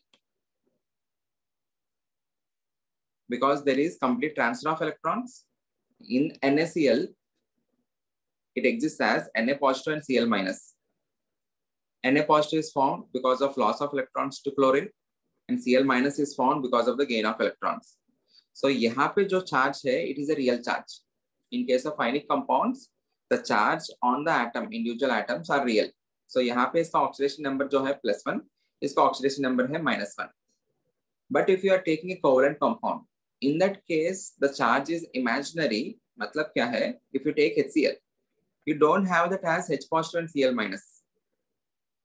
because there is complete transfer of electrons. In NaCl, it exists as Na positive and Cl minus. Na positive is formed because of loss of electrons to chlorine, and Cl minus is formed because of the gain of electrons. So यहाँ पे जो charge है, it is a real charge. In case of ionic compounds, the charge on the atom, individual atoms are real. So यहाँ पे इसका oxidation number जो है +1, इसका oxidation number है -1. But if you are taking a covalent compound, in that case the charge is imaginary. मतलब क्या है? If you take HCl, you don't have that as H positive and Cl minus.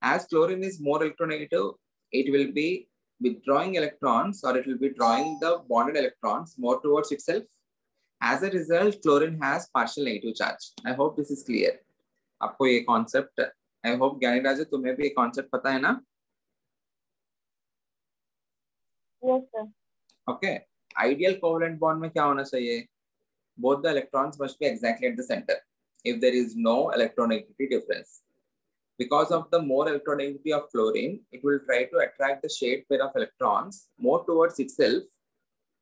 As chlorine is more electronegative, it will be withdrawing electrons, or it will be drawing the bonded electrons more towards itself. As a result, chlorine has partial negative charge. I hope this is clear. आपको ये concept, I hope ज्ञानी राजा तुम्हें भी ये concept पता है ना? Yes, sir. Okay. Ideal covalent bond में क्या होना चाहिए? Both the electrons must be exactly at the center. If there is no electronegativity difference. Because of the more electronegativity of chlorine, it will try to attract the shared pair of electrons more towards itself.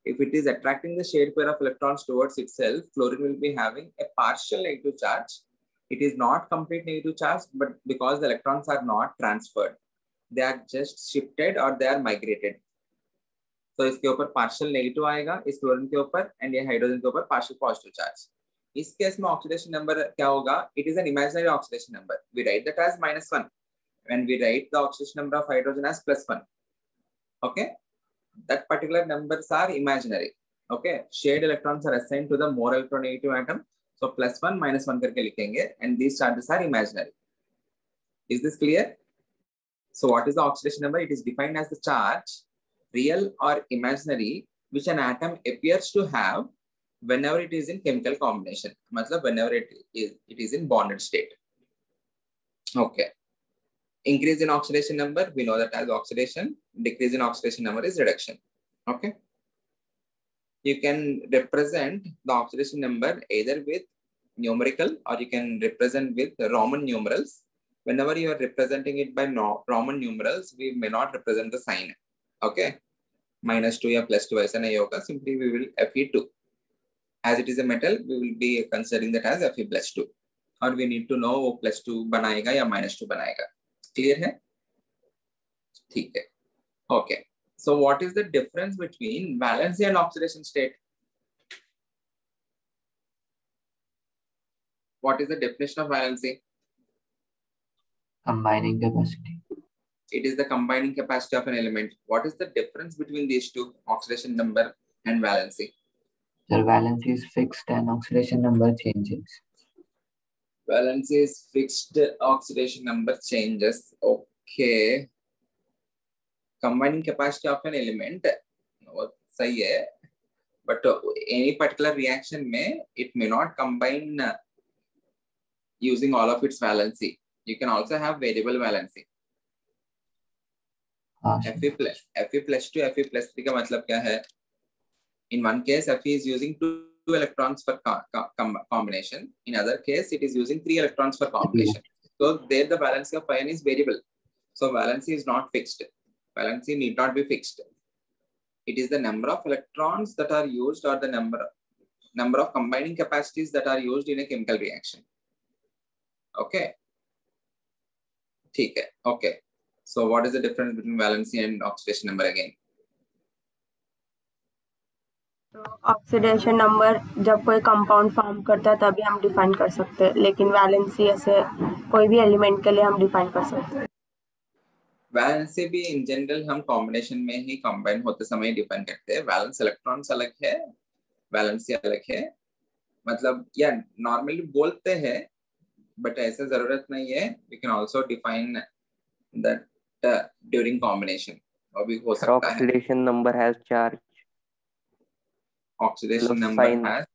If it is attracting the shared pair of electrons towards itself, chlorine will be having a partial negative charge. It is not complete negative charge, but because the electrons are not transferred, they are just shifted or they are migrated. So इसके ऊपर partial negative आएगा इस chlorine के ऊपर, and ये hydrogen के ऊपर partial positive charge. इस केस में ऑक्सीडेशन नंबर क्या होगा? It is an imaginary oxidation number. We write that as -1 when we write the oxidation number of hydrogen as +1. Okay, that particular numbers are imaginary. Okay, shared electrons are assigned to the more electronegative atom, so +1 -1 करके लिखेंगे, and these charges are imaginary. Is this clear? So what is the oxidation number? It is defined as the charge, real or imaginary, which an atom appears to have whenever it is in chemical combination. मतलब whenever it is in bonded state. Okay. Increase in oxidation number, we know that as oxidation. Decrease in oxidation number is reduction. Okay. You can represent the oxidation number either with numerical or you can represent with Roman numerals. Whenever you are representing it by Roman numerals, we may not represent the sign. Okay. -2 or +2 ऐसा नहीं होगा. Simply we will Fe2. As it is a metal, we will be considering that as Fe+2. Or we need to know वो +2 बनाएगा या -2 बनाएगा. Clear है? ठीक है. Okay. So what is the difference between valency and oxidation state? What is the definition of valency? Combining capacity. It is the combining capacity of an element. What is the difference between these two, oxidation number and valency? The valency is fixed and oxidation number changes. Valency is fixed, oxidation number changes. Okay. Combining capacity of an element, सही है, but any particular reaction में it may not combine using all of its valency. You can also have variable valency. Fe+2 Fe+3 का मतलब क्या है? In one case, Fe is using two electrons for combination. In other case, it is using 3 electrons for combination. So there the valency of ion is variable. So valency is not fixed. Valency need not be fixed. It is the number of electrons that are used or the number of combining capacities that are used in a chemical reaction. Okay. ठीक है. Okay. So what is the difference between valency and oxidation number again? Oxidation number जब कोई compound form करता है तभी हम define कर सकते हैं, लेकिन वैलेंसी ऐसे कोई भी एलिमेंट के लिए हम डिफाइन कर सकते हैं. वैलेंसी भी इन जनरल हम कॉम्बिनेशन में ही कंबाइन होते समय डिफाइन करते हैं. वैलेंस इलेक्ट्रॉन्स अलग है, वैलेंसी अलग है. मतलब या नॉर्मली बोलते हैं, बट ऐसा जरूरत नहीं है. We can also define that during combination. और भी हो सकता है. Oxidation number has charge. Oxidation number has,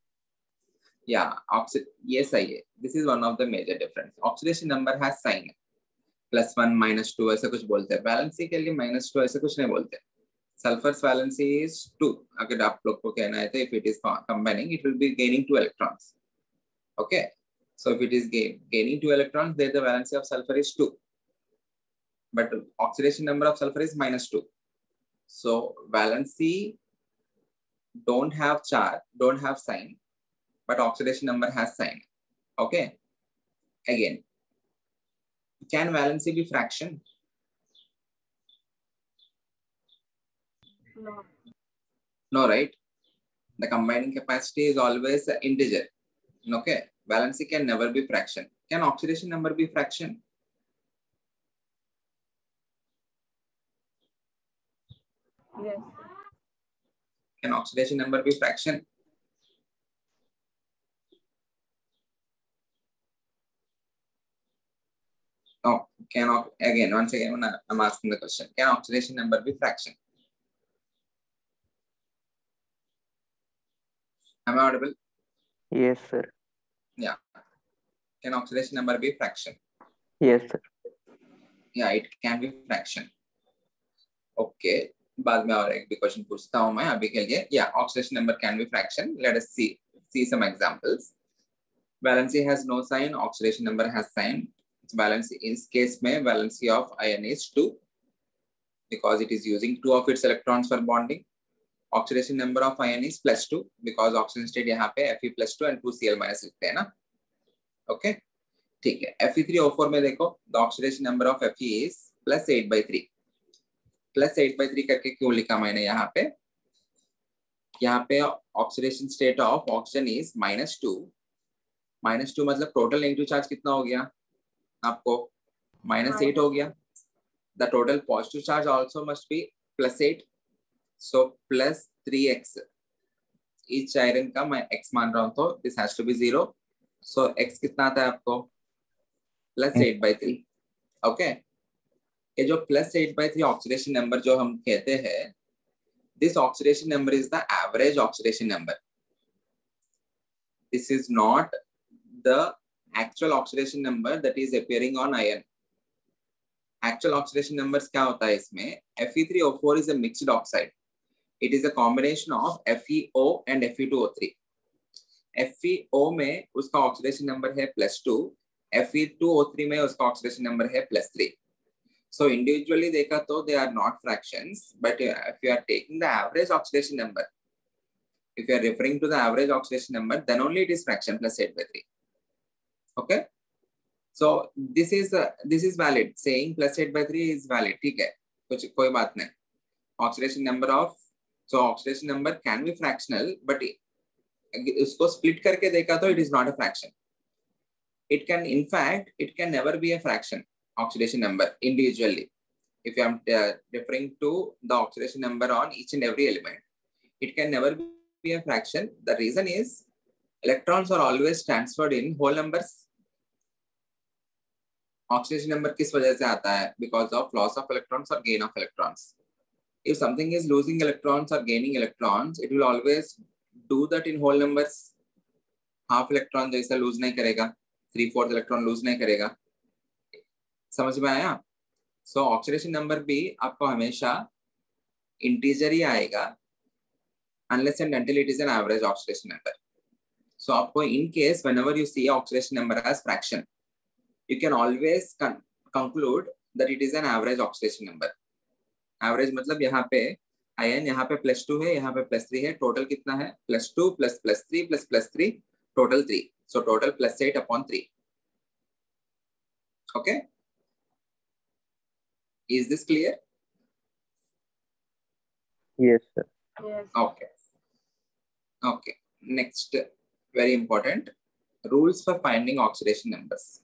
ये सही है. This is one of the major difference. Oxidation number has sign. +1 -2 ऐसा कुछ बोलते हैं. Valency के लिए -2 ऐसा कुछ नहीं बोलते. Sulfur's valency is 2. अगर आप लोग को कहना है तो if it is combining, it will be gaining 2 electrons. Okay. So if it is gaining 2 electrons, then the valency of sulfur is 2. But oxidation number of sulfur is -2. So valency don't have charge, don't have sign, but oxidation number has sign. Okay. Again, can valency be fraction? No. No, right? The combining capacity is always an integer. Okay. Valency can never be fraction. Can oxidation number be fraction? Yes. Can oxidation number be fraction? Oh, once again, I'm asking the question. Can oxidation number be fraction? Am I audible? Yes, sir. Yeah. Can oxidation number be fraction? Yes, sir. Yeah, it can be fraction. Okay. बाद में और एक भी question पूछता हूं मैं. अभी के लिए oxidation number can be fraction. Let us see some examples. Valency has no sign, oxidation number has sign. Valency इस केस में valency of ion is 2 because it is using 2 of its electrons for bonding. Oxidation number of ion is +2 because oxidation state यहाँ पे Fe+2 and 2Cl- लिखते हैं ना. Okay. ठीक है. Fe3O4 में देखो, the oxidation number of Fe is +8/3. +8/3 करके क्यों लिखा मैंने यहाँ पे oxidation state of oxygen is -2 -2 मतलब टोटल नेगेटिव चार्ज कितना हो गया आपको? -8 हो गया. The total positive charge also must be +8. So +3x. Each iron का मैं x मान रहा हूँ तो this has to be 0. So x कितना आता है आपको? +8/3. Okay. ये जो +8/3 ऑक्सीडेशन नंबर जो हम कहते हैं, this oxidation number is the average oxidation number. This is not the actual oxidation number that is appearing on iron. Actual oxidation numbers क्या होता है इसमें? Fe3O4 is a mixed oxide. It is a combination of FeO and Fe2O3. FeO में उसका oxidation number है +2, Fe2O3 में उसका oxidation number है +3. So individually देखा तो they are not fractions, but if you are taking the average oxidation number, if you are referring to the average oxidation number, then only it is fraction +8/3. Okay. So this is valid. Saying +8/3 is valid. ठीक है, कुछ कोई बात नहीं. Oxidation number of, so oxidation number can be fractional, but उसको split करके देखा तो it is not a fraction. It can, in fact, it can never be a fraction. Oxidation number individually. If I am referring to the oxidation number on each and every element, it can never be a fraction. The reason is electrons are always transferred in whole numbers. Oxidation number किस वजह से आता है? Because of loss of electrons or gain of electrons. If something is losing electrons or gaining electrons, it will always do that in whole numbers. Half electron जैसा lose नहीं करेगा, 3/4 electron lose नहीं करेगा. समझ में आया? So oxidation number भी आपको हमेशा integer ही आएगा, unless and until it is an average oxidation number. So आपको in case whenever you see oxidation number as fraction, you can always conclude that it is an average oxidation number. Average मतलब यहाँ पे ion यहाँ पे +2 है, यहाँ पे +3 है, total कितना है? +2 + +3 + +3, total 3. So total +8/3. Okay. Is this clear? Yes, sir. Yes. Okay. Okay. Next, very important, rules for finding oxidation numbers.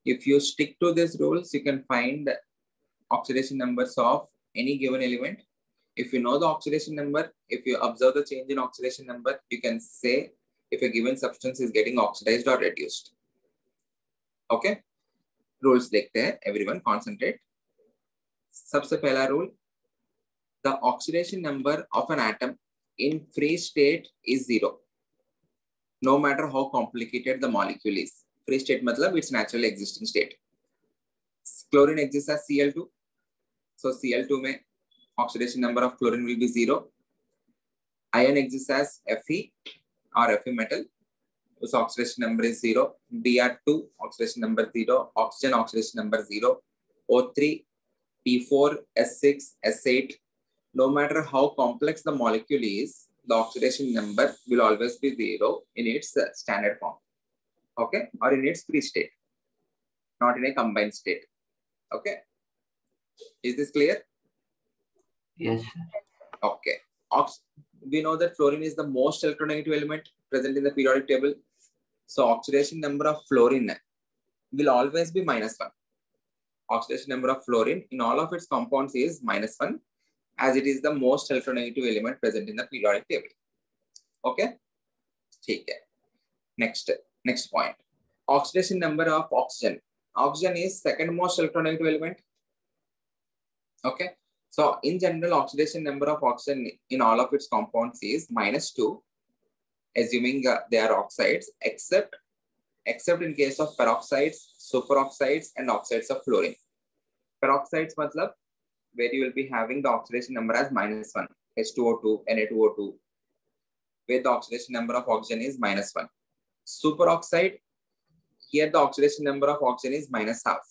If you stick to these rules, you can find oxidation numbers of any given element. If you know the oxidation number, if you observe the change in oxidation number, you can say if a given substance is getting oxidized or reduced. Okay. Rules देखते हैं. Everyone concentrate. सबसे पहला rule, the oxidation number of an atom in free state is 0, no matter how complicated the molecule is. Free state मतलब its naturally existing state. Chlorine exists as Cl2, so Cl2 में oxidation number of chlorine will be 0. Iron exists as Fe or Fe metal, whose oxidation number is 0. Br2 oxidation number 0. Oxygen oxidation number 0. O3, P4, S6, S8. No matter how complex the molecule is, the oxidation number will always be 0 in its standard form. Okay, or in its free state, not in a combined state. Okay, is this clear? Yes, sir. Okay. We know that fluorine is the most electronegative element present in the periodic table. So oxidation number of fluorine will always be -1. Oxidation number of fluorine in all of its compounds is -1, as it is the most electronegative element present in the periodic table. Okay. ठीक है. Next point. Oxidation number of oxygen. Oxygen is second most electronegative element. Okay. So in general, oxidation number of oxygen in all of its compounds is -2, assuming they are oxides, except in case of peroxides, superoxides, and oxides of fluorine. Peroxides matlab where you will be having the oxidation number as -1, H2O2, Na2O2, where the oxidation number of oxygen is -1. Superoxide, here the oxidation number of oxygen is -half.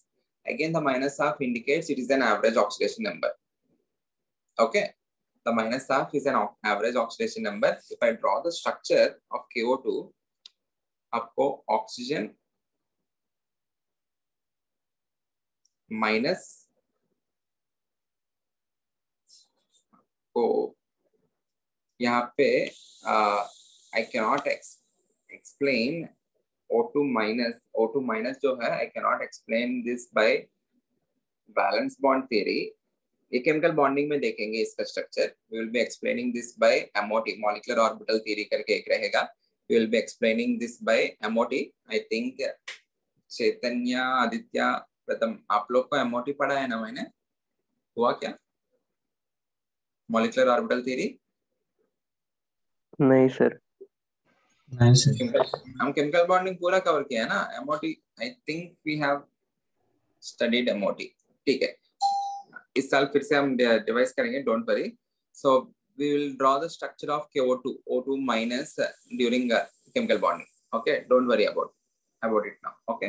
Again, the -half indicates it is an average oxidation number. Okay, the -half is an average oxidation number. If I draw the structure of KO2, आपको oxygen minus को यहाँ पे I cannot explain O2 minus जो है, I cannot explain this by valence bond theory. ये chemical bonding में देखेंगे इसका structure. We will be explaining this by MOT, molecular orbital theory करके एक रहेगा. We will be explaining this by MOT. I think चैतन्य, आदित्य, प्रथम, आप लोग को MOT पढ़ा है ना मैंने? हुआ क्या? Molecular orbital theory? नहीं सर. नहीं सर. हम केमिकल बॉन्डिंग पूरा कवर किया है ना. MOT, I think we have studied MOT. ठीक है, इस साल फिर से हम डिवाइस करेंगे, don't worry. So we will draw the structure of KO2, O2 minus during chemical bonding. Okay, don't worry about it now. Okay,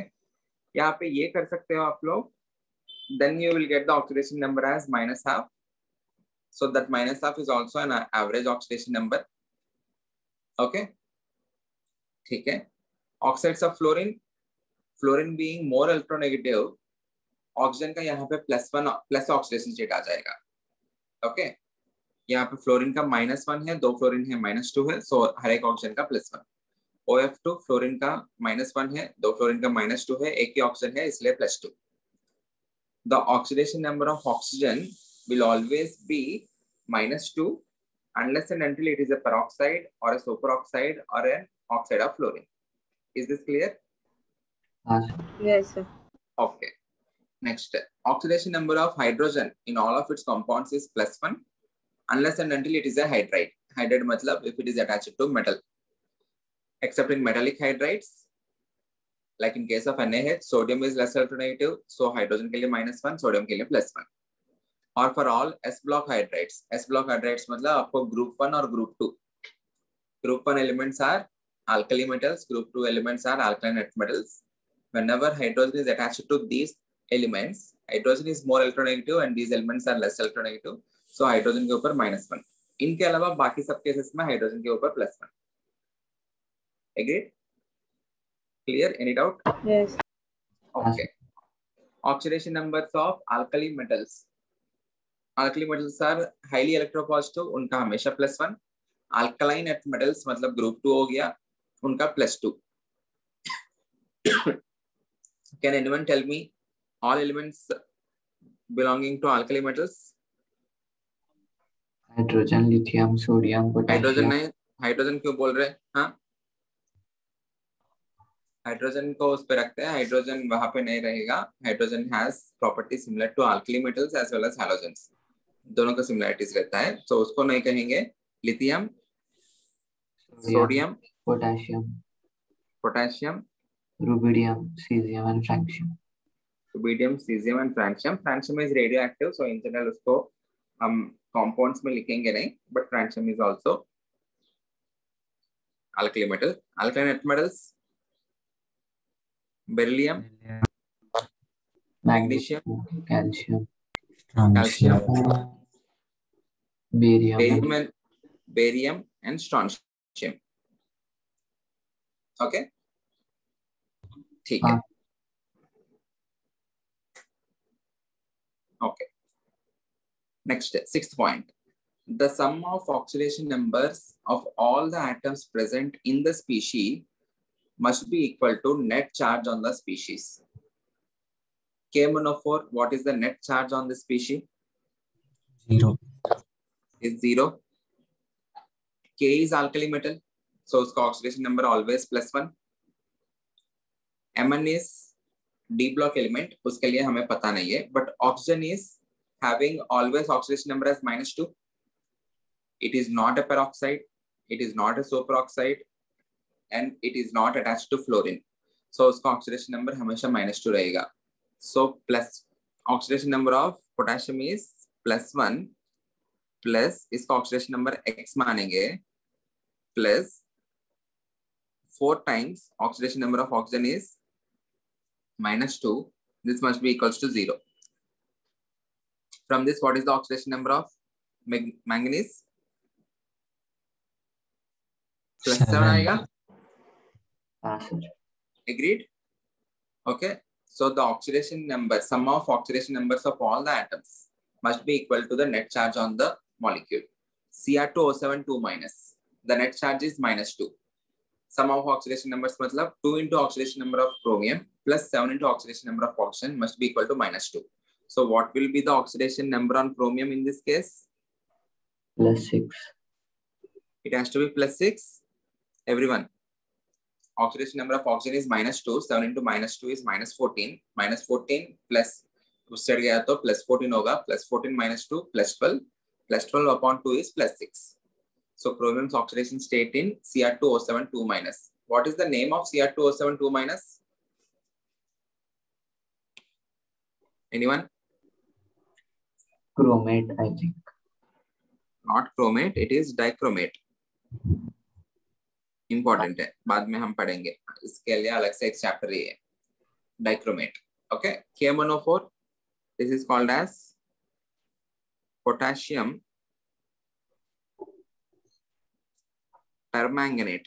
यहाँ पे ये कर सकते हो आप लोग. Then you will get the oxidation number as -half. So that -half is also an average oxidation number. Okay, ठीक है. Oxides of fluorine being more electronegative, oxygen का यहाँ पे +1 प्लस ऑक्सीडेशन स्टेट आ जाएगा. ओके, यहाँ पे फ्लोरीन का -1 है, 2 फ्लोरीन है, -2 है, सो हर एक ऑक्सीजन का +1. OF2 फ्लोरीन का -1 है, 2 फ्लोरीन का -2 है, एक ही ऑक्सीजन है इसलिए +2. The oxidation number of oxygen will always be -2 unless and until it is a peroxide or a superoxide or an oxide of fluorine. Is this clear? Yes, sir. Okay. Next, oxidation number of hydrogen in all of its compounds is +1 unless and until it is a hydride. Hydride matlab if it is attached to metal. Except in metallic hydrides, like in case of NaH, sodium is less electronegative, so hydrogen के लिए -1, sodium के लिए +1. Or for all S block hydrides. S block hydrides मतलब आपको group 1 और group 2. Group 1 elements are alkali metals, group 2 elements are alkaline earth metals. Whenever hydrogen is attached to these elements, hydrogen is more electronegative and these elements are less electronegative, so hydrogen के ऊपर -1. इनके अलावा बाकी सब cases में hydrogen के ऊपर +1. Agreed? Clear? Any doubt? Yes. Okay. Oxidation numbers of alkali metals. Alkali metals are highly electropositive, उनका हमेशा +1. Alkaline earth metals मतलब group 2 हो गया, उनका +2. Can anyone tell me all elements belonging to alkali metals? Hydrogen, lithium, sodium, hydrogen potassium. नहीं, hydrogen क्यों बोल रहे हैं? हाँ, हाइड्रोजन को उस पे रखते हैं, हाइड्रोजन वहां पे नहीं रहेगा. Hydrogen has property similar to alkali metals as well as halogens. दोनों का सिमिलरिटीज रहता है, so उसको नहीं कहेंगे. Lithium, sodium, potassium, rubidium, caesium and francium. Rubidium, caesium and francium. Francium is radioactive, so in general उसको हम compounds में लिखेंगे नहीं, but francium is also alkali metal. Alkaline earth metals, beryllium, magnesium, calcium, barium and strontium. Okay, ठीक है. Okay, next, 6th point. The sum of oxidation numbers of all the atoms present in the species must be equal to net charge on the species. K-monophore, what is the net charge on the species? 0. Is 0. K is alkali metal, so उसका oxidation number always +1. Mn is D block element, उसके लिए हमें पता नहीं है, but oxygen is having always oxidation number as -2. It is not a peroxide, it is not a superoxide, and it is not attached to fluorine, so उसका oxidation number हमेशा -2 रहेगा. So plus oxidation number of potassium is +1 plus इसका oxidation number X मानेंगे plus 4 times oxidation number of oxygen is -2. This must be equals to 0. From this, what is the oxidation number of manganese? +7 आएगा. Agreed? Okay. So the oxidation number, sum of oxidation numbers of all the atoms must be equal to the net charge on the molecule. Cr2O7 2-, the net charge is -2. Sum of oxidation numbers मतलब 2 into oxidation number of chromium plus 7 into oxidation number of oxygen must be equal to -2. So what will be the oxidation number on chromium in this case? +6. It has to be +6. Everyone. Oxidation number of oxygen is -2. 7 into -2 is -14. -14 plus उस side गया तो +14 होगा. +14 -2 +12. +12 upon 2 is +6. So chromium's oxidation state in Cr2O7 2-. What is the name of Cr2O7 2-? Anyone? Chromate, I think. Not chromate, it is dichromate. Important है, बाद में हम पढ़ेंगे. इसके लिए अलग से एक चैप्टर ही है. Dichromate. Okay. KMnO4. This is called as potassium permanganate.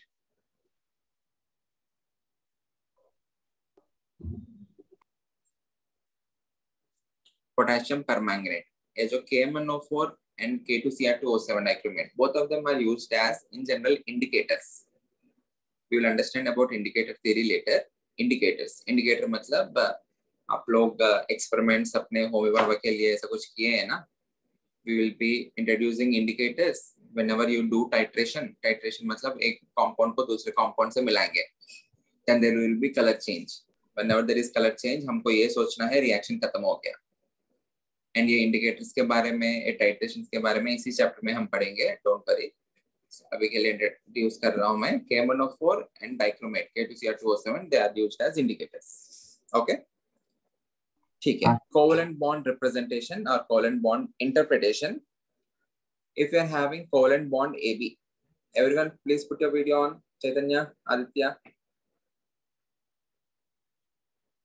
Potassium permanganate. ये जो KMnO4 and K2Cr2O7 dichromate, both of them are used as in general indicators. We will understand about indicator theory later. Indicators. Indicator मतलब आप लोग experiments अपने homework के लिए ऐसा कुछ किए हैं ना? We will be introducing indicators whenever you do titration. Titration मतलब एक compound को दूसरे compound से मिलाएंगे. Then there will be color change. Whenever there is color change, हमको ये सोचना है reaction खत्म हो गया. And ये indicators के बारे में, ये titrations के बारे में इसी chapter में हम पढ़ेंगे. Don't worry. अभी के लिए इंट्रोड्यूस कर रहा हूं मैं. KMnO4 and dichromate K2Cr2O7 they are used as indicators. Okay. ठीक है. Covalent bond representation or covalent bond interpretation. If you are having covalent bond AB, everyone please put your video on. Chaitanya, Aditya.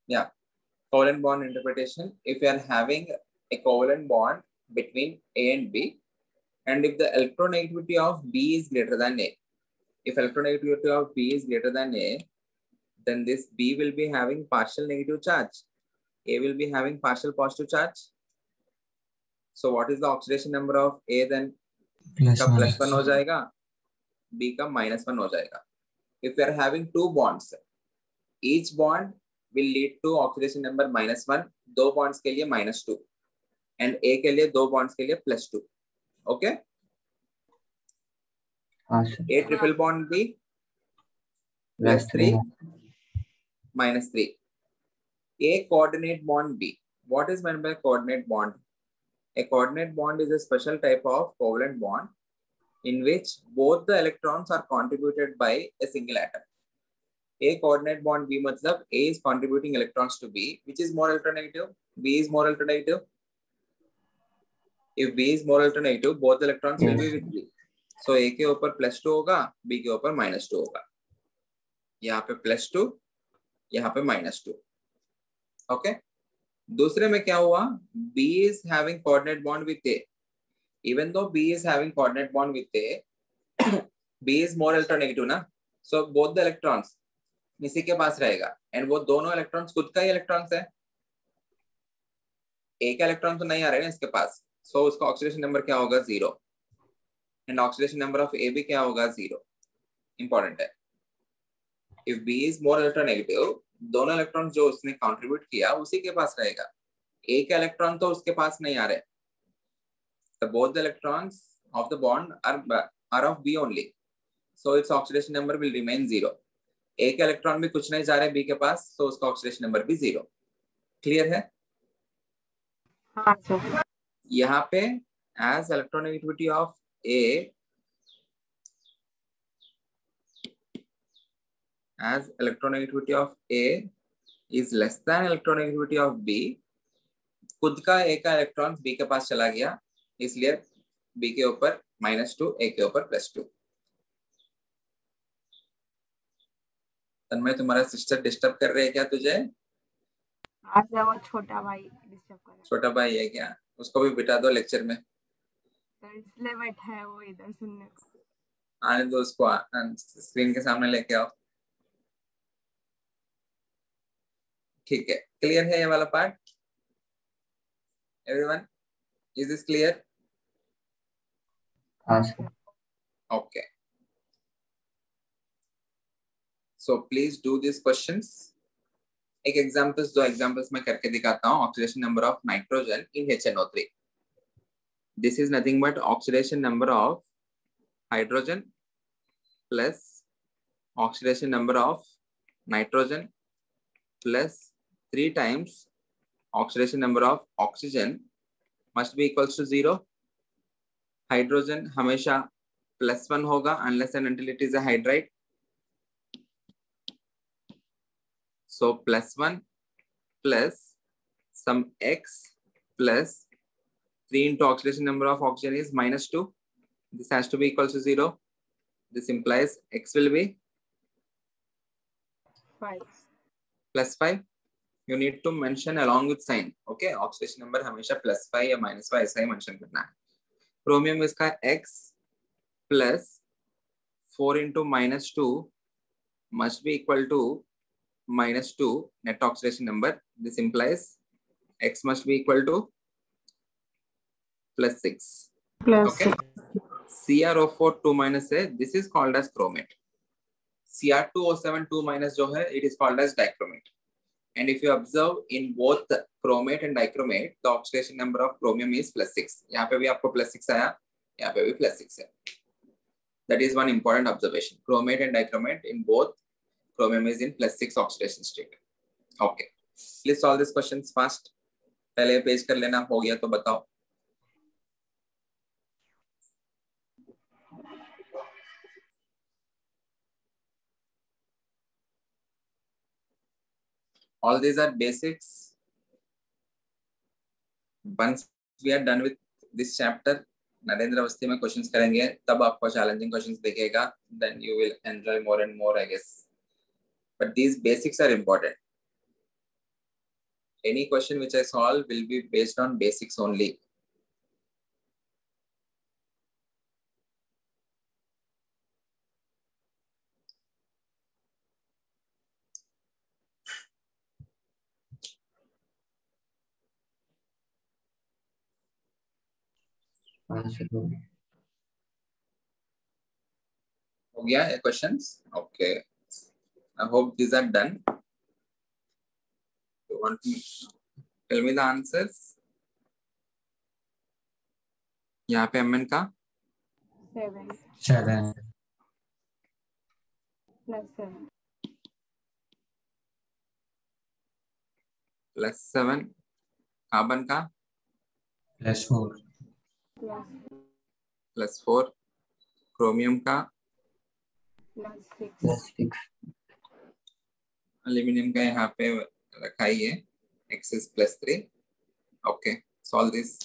Yeah. Covalent bond interpretation. If you are having a covalent bond between A and B, and if the electronegativity of B is greater than A, if electronegativity of B is greater than A, then this B will be having partial negative charge. A will be having partial positive charge. So what is the oxidation number of A then? इसका +1 हो जाएगा, B का -1 हो जाएगा. If we are having two bonds, each bond will lead to oxidation number -1. दो bonds के लिए -2 and A के लिए दो bonds के लिए +2. Okay? A triple bond B +3 -3. A coordinate bond B. What is meant by coordinate bond? A coordinate bond is a special type of covalent bond in which both the electrons are contributed by a single atom. A coordinate bond B मतलब A is contributing electrons to B. Which is more electronegative? B is more electronegative. If B is more electronegative, both electrons will be with B. So A के ऊपर +2 होगा, B के ऊपर -2 होगा. यहाँ पे +2, यहाँ पे -2. Okay. दूसरे में क्या हुआ? B is having coordinate bond with A. Even though B is having coordinate bond with A, B is more electronegative ना? So both the electrons इसी के पास रहेगा. And वो दोनों electrons खुद का ही electrons है. A का electron तो नहीं आ रहे ना इसके पास. So उसका oxidation number क्या होगा? 0. And oxidation number of A भी क्या होगा? 0. Important है. If B is more electronegative, दोनों इलेक्ट्रॉन जो उसने कंट्रीब्यूट किया उसी के पास रहेगा. A का इलेक्ट्रॉन तो उसके पास नहीं आ रहे. So both the electrons of the bond are of B only. So its oxidation number will remain 0. A का इलेक्ट्रॉन भी कुछ नहीं जा रहे B के पास, so उसका oxidation number भी 0. Clear है? हाँ सर. यहाँ पे as electronegativity of A is less than electronegativity of B, खुद का A का इलेक्ट्रॉन B के पास चला गया, इसलिए B के ऊपर -2, A के ऊपर +2. तन्मय, तुम्हारा सिस्टर डिस्टर्ब कर रहे हैं क्या तुझे? हाँ सर, वो छोटा भाई डिस्टर्ब कर रहा है. छोटा भाई है क्या? उसको भी बिठा दो लेक्चर में. सर इसलिए बैठा है वो इधर सुनने को. आने दो उसको, स्क्रीन के सामने लेके आओ. ठीक है. क्लियर है ये वाला part? Everyone, is this clear? हाँ sir. Okay. So please do these questions. एक दो एग्जांपल्स मैं करके दिखाता हूँ. Oxidation number of nitrogen in HNO3. This is nothing but oxidation number of hydrogen plus oxidation number of nitrogen plus 3 times oxidation number of oxygen must be equals to 0. Hydrogen हमेशा +1 होगा unless and until it is a hydride. So +1 plus some x plus 3 into oxidation number of oxygen is -2. This has to be equal to 0. This implies x will be 5. +5. You need to mention along with sign. Okay, oxidation number हमेशा +5 या -5 ऐसा ही mention करना है. Chromium इसका x plus 4 into -2 must be equal to -2 net oxidation number. This implies x must be equal to +6. Okay. CrO4 2- है. This is called as chromate. Cr2O7 2- जो है, it is called as dichromate. And if you observe in both chromate and dichromate, the oxidation number of chromium is +6. यहाँ पे भी आपको +6 आया, यहाँ पे भी +6 है. That is one important observation. Chromate and dichromate in both, chromium is in +6 oxidation state. Okay. Please solve these questions fast. पहले पेज कर लेना, हो गया तो बताओ. All these are basics. Once we are done with this chapter, Narendra Awasthi में questions करेंगे, तब आपको चैलेंजिंग क्वेश्चंस दिखेगा. Then you will enjoy more and more, I guess. But these basics are important. Any question which I solve will be based on basics only. हो गया ये questions? Okay. I hope these are done. You want to tell me the answers? यहाँ पे MN का 7 7 +7 +7. Carbon का +4 +4. Chromium का +6 +6 aluminium का यहाँ पे रखा ही है, x is +3. Okay, solve this.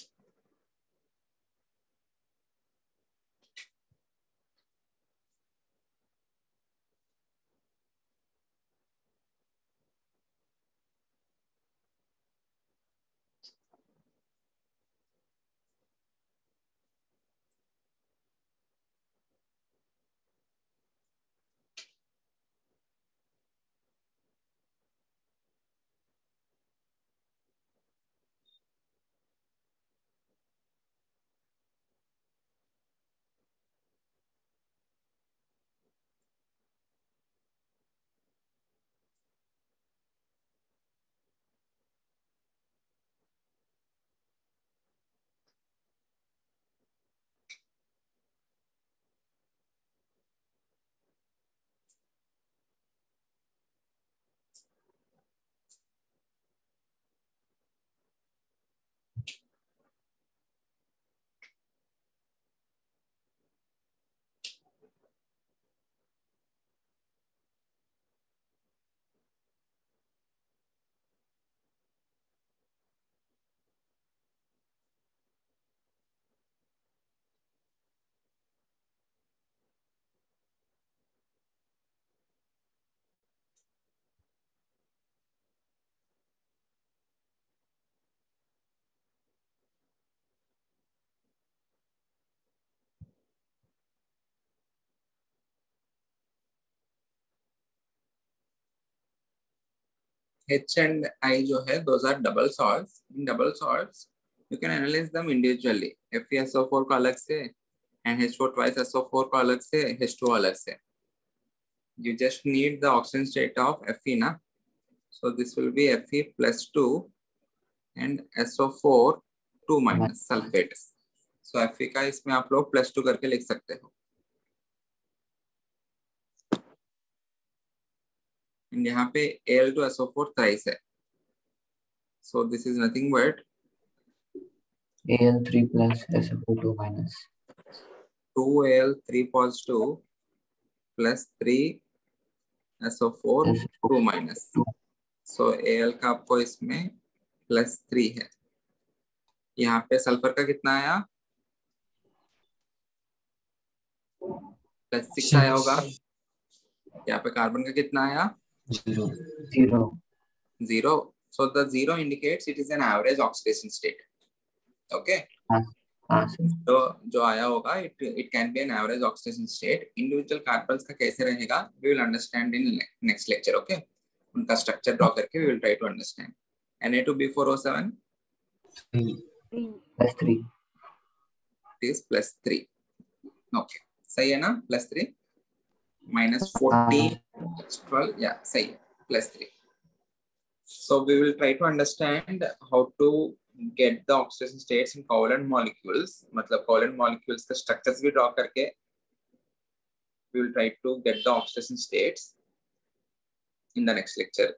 H and I जो है, those are double salts. In double salts, you can analyze them individually. FeSO4 को अलग से and H4 twice SO4 को अलग से, H2 अलग से. you just need the oxygen state of Fe na. So this will be Fe plus 2 and SO4 2 minus sulfate. So Fe का इसमें आप लोग प्लस 2 करके लिख सकते हो. And यहाँ पे Al2SO4 thrice है. So this is nothing but Al3 plus SO4 2 minus 2Al3 positive plus 3 SO4 2 minus. So Al का आपको इसमें प्लस 3 है. यहाँ पे सल्फर का कितना आया? प्लस 6 आया होगा. यहाँ पे कार्बन का कितना आया? 0. So the 0 indicates it is an average oxidation state. Okay. तो जो आया होगा it can be an average oxidation state. Individual carbons का कैसे रहेगा? We will understand in next lecture. Okay. उनका structure draw करके we will try to understand. Na2B4O7 plus 3. It is plus 3. Okay. सही है ना? Plus 3 minus 40 12. Yeah, सही है. Plus 3. So we will try to understand how to get the oxidation states in covalent molecules. मतलब covalent molecules का structures भी draw करके we will try to get the oxidation states in the next lecture.